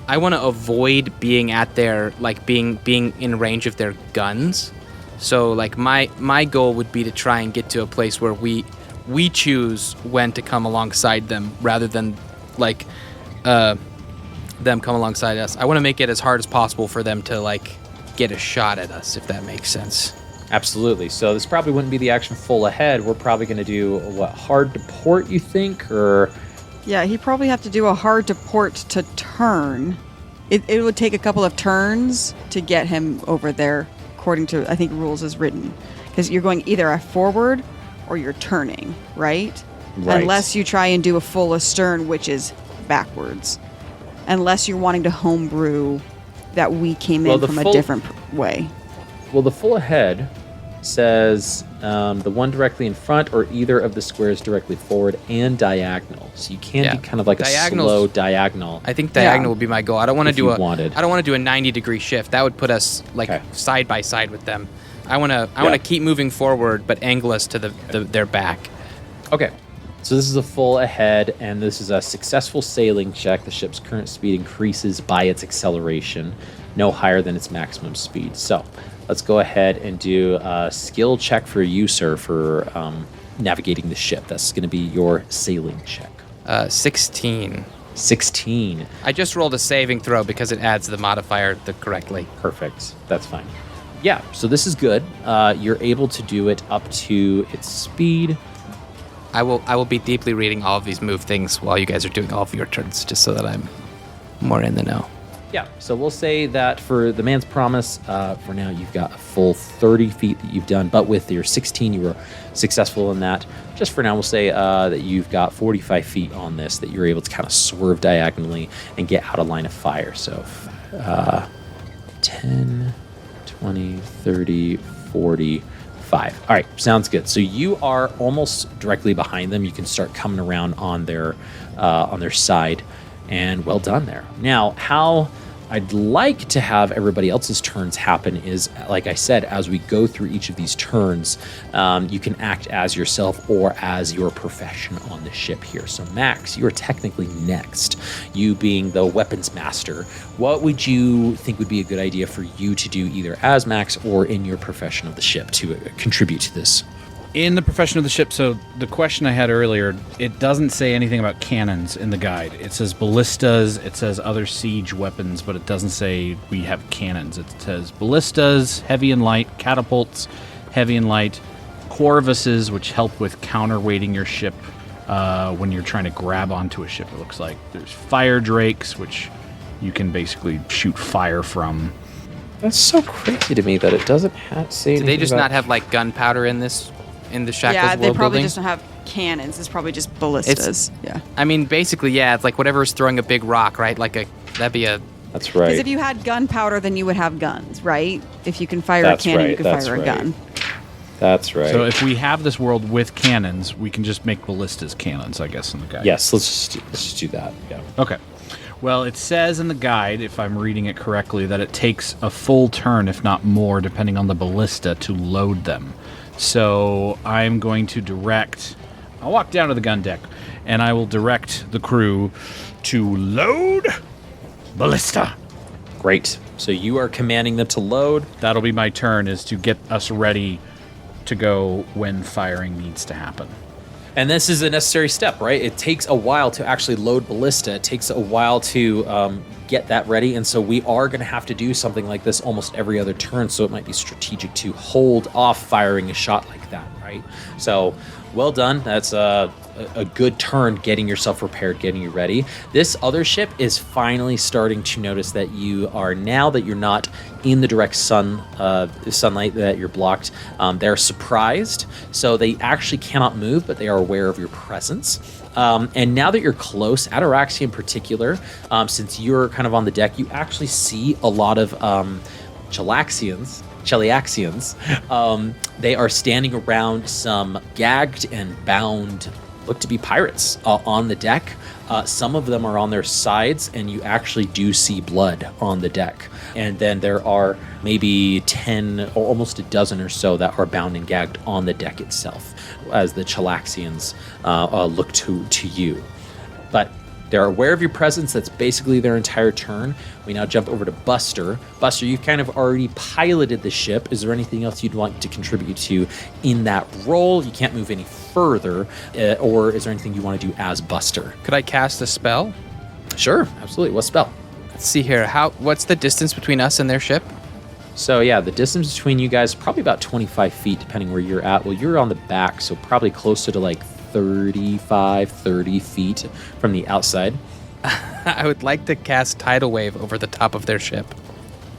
Speaker 5: avoid being at their being in range of their guns. So like my goal would be to try and get to a place where we choose when to come alongside them rather than them come alongside us. I want to make it as hard as possible for them to get a shot at us, if that makes sense.
Speaker 1: Absolutely. So this probably wouldn't be the action full ahead. We're probably going to do hard to port, you think, or?
Speaker 2: Yeah, he'd probably have to do a hard to port to turn. It would take a couple of turns to get him over there, according to, I think, rules as written. Because you're going either a forward or you're turning, right? Unless you try and do a full astern, which is backwards. Unless you're wanting to homebrew that we came in from a different way.
Speaker 1: Well, the full ahead says the one directly in front or either of the squares directly forward and diagonal. So you can do kind of like a slow diagonal.
Speaker 5: I think diagonal would be my goal. I don't want to do I don't want to do a 90-degree shift. That would put us side by side with them. I want to keep moving forward, but angle us to their back.
Speaker 1: Okay. So this is a full ahead, and this is a successful sailing check. The ship's current speed increases by its acceleration, no higher than its maximum speed. So let's go ahead and do a skill check for you, sir, for navigating the ship. That's going to be your sailing check.
Speaker 5: 16.
Speaker 1: 16.
Speaker 5: I just rolled a saving throw because it adds the modifier correctly.
Speaker 1: Perfect. That's fine. Yeah, so this is good. You're able to do it up to its speed.
Speaker 5: I will be deeply reading all of these move things while you guys are doing all of your turns, just so that I'm more in the know.
Speaker 1: Yeah, so we'll say that for the man's promise, for now you've got a full 30 feet that you've done, but with your 16 you were successful in that. Just for now we'll say that you've got 45 feet on this, that you're able to kind of swerve diagonally and get out of line of fire. So 10, 20, 30, 40, 5. All right, sounds good. So you are almost directly behind them. You can start coming around on their side, and well done there. Now, how I'd like to have everybody else's turns happen is, like I said, as we go through each of these turns, you can act as yourself or as your profession on the ship here. So Max, you are technically next. You being the weapons master, what would you think would be a good idea for you to do either as Max or in your profession of the ship to contribute to this?
Speaker 3: In the profession of the ship, so the question I had earlier, it doesn't say anything about cannons in the guide. It says ballistas, it says other siege weapons, but it doesn't say we have cannons. It says ballistas, heavy and light, catapults, heavy and light, corvuses, which help with counterweighting your ship when you're trying to grab onto a ship, it looks like. There's fire drakes, which you can basically shoot fire from.
Speaker 1: That's so crazy to me that it doesn't say anything.
Speaker 5: Do they just
Speaker 1: about
Speaker 5: not have like gunpowder in this? In the Shackles
Speaker 2: Yeah,
Speaker 5: world
Speaker 2: they probably
Speaker 5: building?
Speaker 2: just don't have cannons. It's probably just ballistas. Yeah.
Speaker 5: I mean, basically, yeah, it's like whatever's throwing a big rock, right? That'd be a...
Speaker 1: That's right.
Speaker 2: Because if you had gunpowder, then you would have guns, right? If you can fire
Speaker 1: That's
Speaker 2: a cannon,
Speaker 1: right,
Speaker 2: you can
Speaker 1: that's
Speaker 2: fire
Speaker 1: right.
Speaker 2: a gun.
Speaker 1: That's right.
Speaker 3: So if we have this world with cannons, we can just make ballistas cannons, I guess, in the guide.
Speaker 1: Yes, let's just do that. Yeah.
Speaker 3: Okay. Well, it says in the guide, if I'm reading it correctly, that it takes a full turn, if not more, depending on the ballista, to load them. So I'm going to I'll walk down to the gun deck, and I will direct the crew to load ballista.
Speaker 1: Great. So you are commanding them to load.
Speaker 3: That'll be my turn, is to get us ready to go when firing needs to happen.
Speaker 1: And this is a necessary step, right? It takes a while to actually load ballista. It takes a while to get that ready. And so we are going to have to do something like this almost every other turn. So it might be strategic to hold off firing a shot like that, right? So well done. That's a good turn, getting yourself prepared, getting you ready. This other ship is finally starting to notice that you are, now that you're not in the direct sunlight, that you're blocked. They're surprised, so they actually cannot move, but they are aware of your presence. And now that you're close, Ataraxia in particular, since you're kind of on the deck, you actually see a lot of Chelaxians. They are standing around some gagged and bound, look to be pirates on the deck. Some of them are on their sides, and you actually do see blood on the deck. And then there are maybe 10 or almost a dozen or so that are bound and gagged on the deck itself as the Chelaxians look to you. But they're aware of your presence. That's basically their entire turn. We now jump over to Buster. Buster, you've kind of already piloted the ship. Is there anything else you'd want to contribute to in that role? You can't move any further. Or is there anything you want to do as Buster?
Speaker 5: Could I cast a spell?
Speaker 1: Sure, absolutely. What spell?
Speaker 5: Let's see here. What's the distance between us and their ship?
Speaker 1: So yeah, the distance between you guys is probably about 25 feet, depending where you're at. Well, you're on the back, so probably closer to like 30 feet from the outside.
Speaker 5: I would like to cast Tidal Wave over the top of their ship.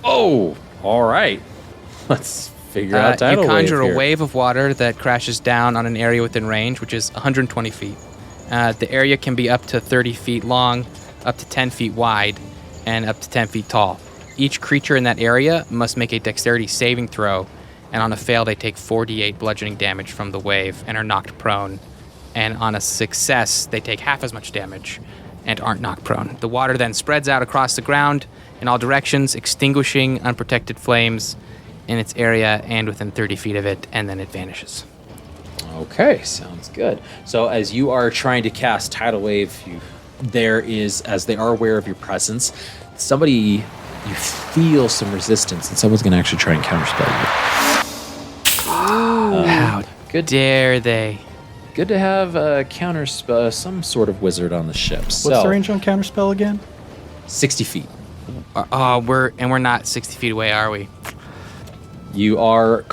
Speaker 1: Oh, all right. Let's figure out tidal
Speaker 5: You conjure
Speaker 1: wave
Speaker 5: a
Speaker 1: here.
Speaker 5: wave of water that crashes down on an area within range, which is 120 feet. The area can be up to 30 feet long, up to 10 feet wide, and up to 10 feet tall. Each creature in that area must make a dexterity saving throw, and on a fail, they take 4d8 bludgeoning damage from the wave and are knocked prone. And on a success, they take half as much damage and aren't knocked prone. The water then spreads out across the ground in all directions, extinguishing unprotected flames in its area and within 30 feet of it, and then it vanishes.
Speaker 1: Okay, sounds good. So as you are trying to cast Tidal Wave, there is, as they are aware of your presence, you feel some resistance, and someone's going to actually try and counterspell you.
Speaker 5: How dare they?
Speaker 1: Good to have some sort of wizard on the ship.
Speaker 4: What's the range on counterspell again?
Speaker 1: 60 feet.
Speaker 5: We're not 60 feet away, are we?
Speaker 1: You are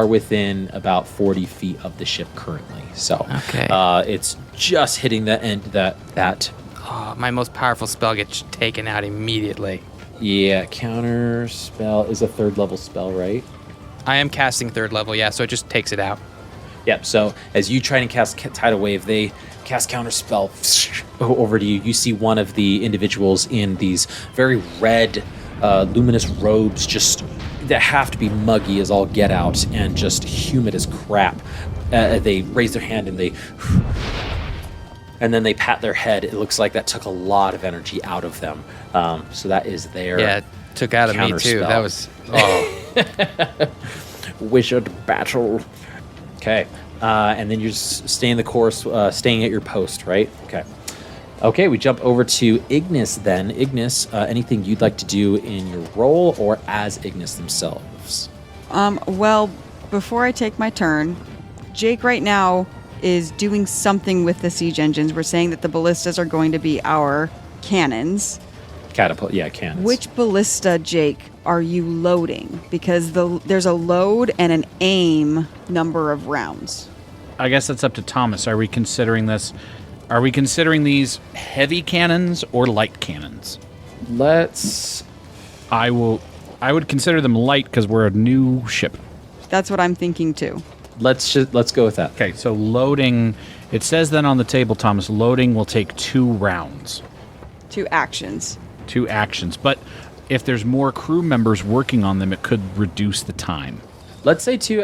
Speaker 1: within about 40 feet of the ship currently. So
Speaker 5: Okay.
Speaker 1: it's just hitting the end that.
Speaker 5: Oh, my most powerful spell gets taken out immediately.
Speaker 1: Yeah, counter spell is a 3rd level spell, right?
Speaker 5: I am casting 3rd level, yeah, so it just takes it out.
Speaker 1: Yep. So as you try to cast Tidal Wave, they cast counter spell over to you. You see one of the individuals in these very red luminous robes just that have to be muggy as all get out and just humid as crap. They raise their hand and then they pat their head. It looks like that took a lot of energy out of them. So that is their
Speaker 5: Yeah, it took out of me too.
Speaker 1: counterspell.
Speaker 5: That was
Speaker 1: Wizard battle. Okay. And then you're just staying the course, staying at your post, right? Okay. Okay, we jump over to Ignis then. Ignis, anything you'd like to do in your role or as Ignis themselves?
Speaker 2: Well, before I take my turn, Jake right now is doing something with the siege engines. We're saying that the ballistas are going to be our cannons.
Speaker 1: Catapult, yeah, cannons.
Speaker 2: Which ballista, Jake, are you loading? Because there's a load and an aim number of rounds.
Speaker 3: I guess that's up to Thomas. Are we considering this? Are we considering these heavy cannons or light cannons? I would consider them light because we're a new ship.
Speaker 2: That's what I'm thinking too.
Speaker 1: Let's go with that.
Speaker 3: Okay, so loading. It says then on the table, Thomas, loading will take 2 rounds.
Speaker 2: 2 actions.
Speaker 3: 2 actions. But if there's more crew members working on them, it could reduce the time.
Speaker 1: Let's say two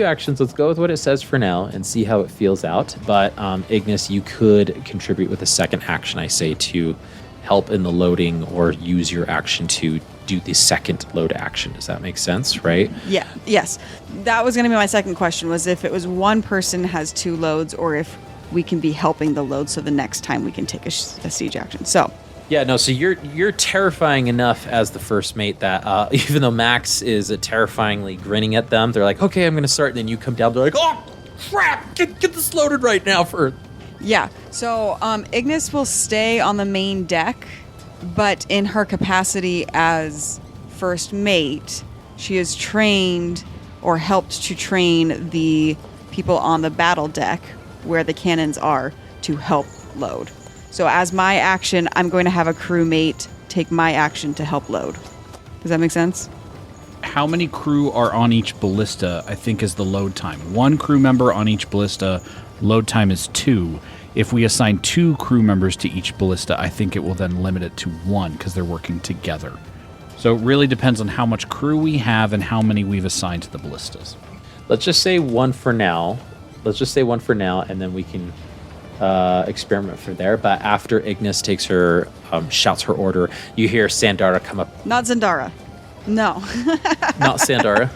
Speaker 1: actions. Let's go with what it says for now and see how it feels out. But Ignis, you could contribute with a second action, I say, to help in the loading or use your action to do the second load action. Does that make sense, right?
Speaker 2: Yeah, yes. That was going to be my second question, was if it was one person has 2 loads or if we can be helping the load so the next time we can take a siege action. So...
Speaker 1: Yeah, no, so you're terrifying enough as the first mate that even though Max is terrifyingly grinning at them, they're like, okay, I'm going to start. And then you come down, they're like, oh, crap, get this loaded right now for...
Speaker 2: Yeah, so Ignis will stay on the main deck, but in her capacity as first mate, she is trained or helped to train the people on the battle deck where the cannons are to help load. So as my action, I'm going to have a crewmate take my action to help load. Does that make sense?
Speaker 3: How many crew are on each ballista, I think, is the load time. 1 crew member on each ballista, load time is 2. If we assign 2 crew members to each ballista, I think it will then limit it to 1 because they're working together. So it really depends on how much crew we have and how many we've assigned to the ballistas.
Speaker 1: Let's just say 1 for now. And then we can... experiment from there, but after Ignis takes her, shouts her order, you hear Sandara come up.
Speaker 2: Not Zendara. No.
Speaker 1: Not Sandara.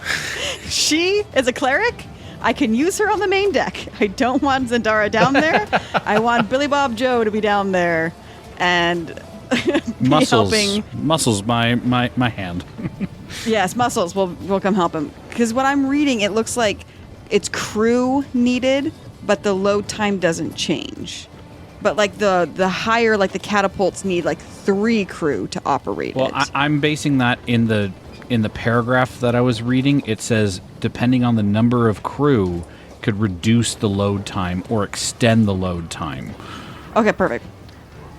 Speaker 2: She is a cleric. I can use her on the main deck. I don't want Zendara down there. I want Billy Bob Joe to be down there and be helping.
Speaker 3: Muscles, my hand.
Speaker 2: Yes, Muscles will come help him. Because what I'm reading, it looks like it's crew needed, but the load time doesn't change. But like the higher, like the catapults need like 3 crew to operate
Speaker 3: Well,
Speaker 2: it.
Speaker 3: I'm basing that in the paragraph that I was reading. It says, depending on the number of crew, could reduce the load time or extend the load time.
Speaker 2: Okay, perfect.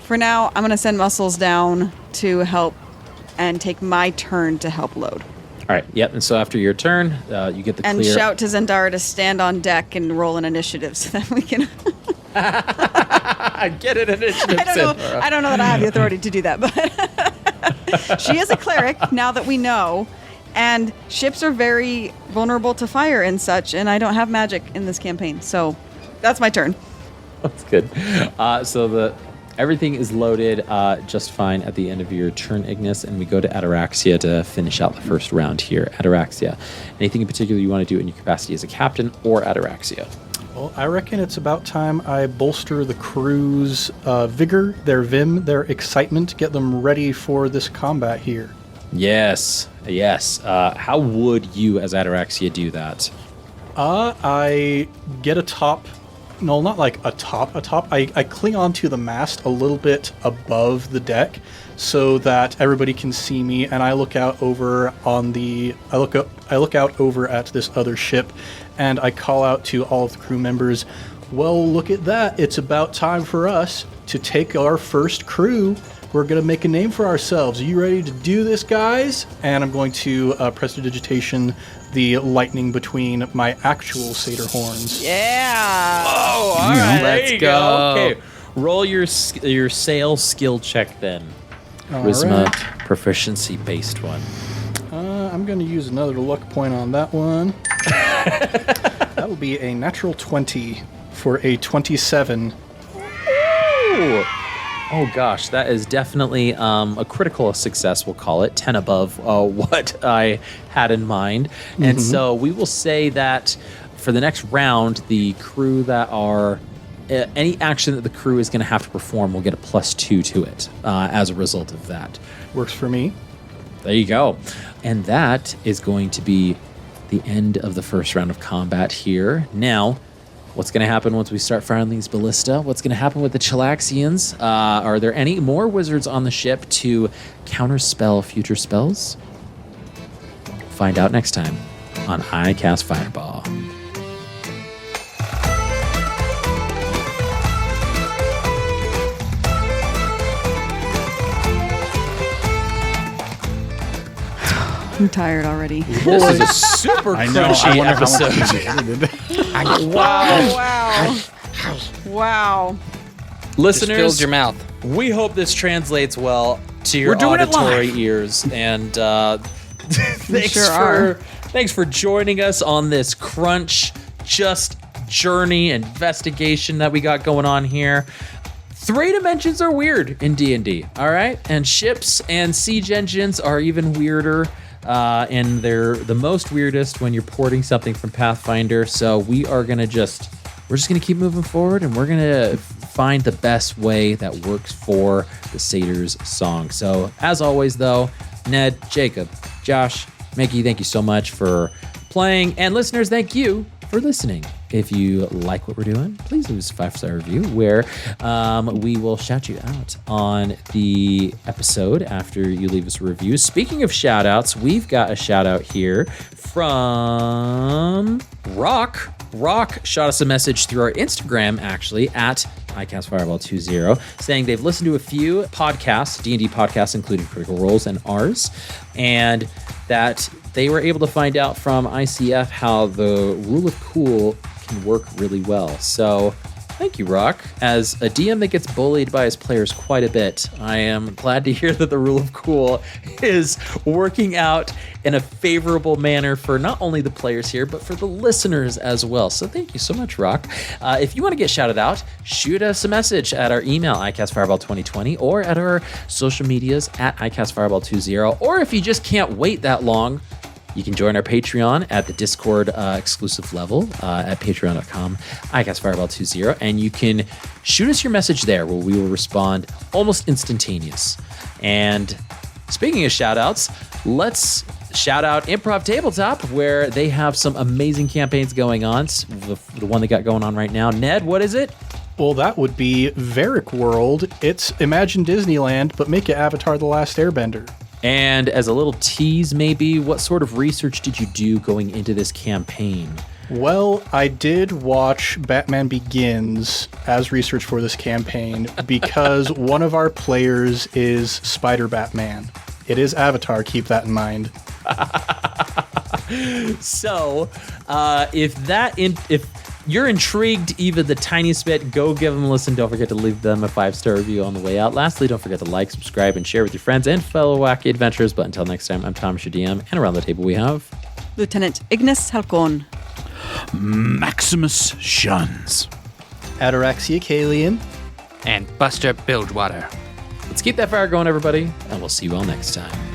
Speaker 2: For now, I'm going to send Muscles down to help and take my turn to help load.
Speaker 1: All right, yep, and so after your turn, you get the
Speaker 2: And
Speaker 1: clear...
Speaker 2: shout to Zendara to stand on deck and roll an initiative so that we can...
Speaker 1: Get an initiative,
Speaker 2: I don't know that I have the authority to do that, but she is a cleric, now that we know, and ships are very vulnerable to fire and such, and I don't have magic in this campaign, so that's my turn.
Speaker 1: That's good. So everything is loaded just fine at the end of your turn, Ignis, and we go to Ataraxia to finish out the first round here. Ataraxia, anything in particular you want to do in your capacity as a captain or Ataraxia?
Speaker 4: Well, I reckon it's about time I bolster the crew's vigor, their vim, their excitement, get them ready for this combat here.
Speaker 1: Yes. How would you, as Ataraxia, do that?
Speaker 4: I get a top. No, not like a top. I cling onto the mast a little bit above the deck so that everybody can see me, and I look out over I look out over at this other ship, and I call out to all of the crew members, well, look at that. It's about time for us to take our first crew. We're going to make a name for ourselves. Are you ready to do this, guys? And I'm going to prestidigitation the lightning between my actual satyr horns.
Speaker 2: Yeah!
Speaker 1: Oh, all right.
Speaker 5: Let's go.
Speaker 1: Okay, roll your sail skill check then. Charisma
Speaker 4: right.
Speaker 1: proficiency-based one.
Speaker 4: I'm going to use another luck point on that one. That'll be a natural 20 for a 27.
Speaker 1: Ooh. Oh gosh, that is definitely a critical success, we'll call it, 10 above what I had in mind. And so we will say that for the next round, the crew that are... any action that the crew is going to have to perform will get a +2 to it as a result of that.
Speaker 4: Works for me.
Speaker 1: There you go. And that is going to be the end of the first round of combat here. Now, what's going to happen once we start firing these ballista? What's going to happen with the Chilaxians? Are there any more wizards on the ship to counterspell future spells? Find out next time on I Cast Fireball.
Speaker 2: I'm tired already.
Speaker 1: This is a super crunchy episode.
Speaker 2: Wow.
Speaker 1: Listeners,
Speaker 5: Fills your mouth.
Speaker 1: we hope this translates well to your
Speaker 5: We're doing it
Speaker 1: auditory
Speaker 5: live.
Speaker 1: ears. And
Speaker 2: sure
Speaker 1: thanks for joining us on this crunch journey investigation that we got going on here. 3 dimensions are weird in D&D, all right? And ships and siege engines are even weirder. And they're the most weirdest when you're porting something from Pathfinder. So we're just gonna keep moving forward, and we're gonna find the best way that works for the Satyr's song. So as always, though, Ned, Jacob, Josh, Mickey, thank you so much for playing, and listeners, thank you for listening. If you like what we're doing, please leave us a 5-star review where we will shout you out on the episode after you leave us a review. Speaking of shout outs, we've got a shout out here from Rock. Rock shot us a message through our Instagram, actually, at ICastFireball20, saying they've listened to a few podcasts, D&D podcasts, including Critical Roles and ours, and that they were able to find out from ICF how the rule of cool can work really well. So thank you, Rock. As a DM that gets bullied by his players quite a bit, I am glad to hear that the rule of cool is working out in a favorable manner for not only the players here, but for the listeners as well. So thank you so much, Rock. If you want to get shouted out, shoot us a message at our email, icastfireball2020, or at our social medias at icastfireball20. Or if you just can't wait that long, you can join our Patreon at the Discord exclusive level at patreon.com, icastfireball20, and you can shoot us your message there where we will respond almost instantaneous. And speaking of shout outs, let's shout out Improv Tabletop, where they have some amazing campaigns going on. The one they got going on right now. Ned, what is it?
Speaker 4: Well, that would be Varric World. It's Imagine Disneyland, but make it Avatar The Last Airbender.
Speaker 1: And as a little tease, maybe, what sort of research did you do going into this campaign?
Speaker 4: Well, I did watch Batman Begins as research for this campaign because one of our players is Spider-Batman. It is Avatar, keep that in mind.
Speaker 1: So, if you're intrigued even the tiniest bit, go give them a listen. Don't forget to leave them a 5-star review on the way out. Lastly, don't forget to like, subscribe, and share with your friends and fellow wacky adventurers. But until next time, I'm Thomas, your DM, and around the table we have
Speaker 2: Lieutenant Ignis Halcon.
Speaker 6: Maximus Shuns.
Speaker 4: Ataraxia Kalian.
Speaker 5: And Buster Bilgewater.
Speaker 1: Let's keep that fire going, everybody, and we'll see you all next time.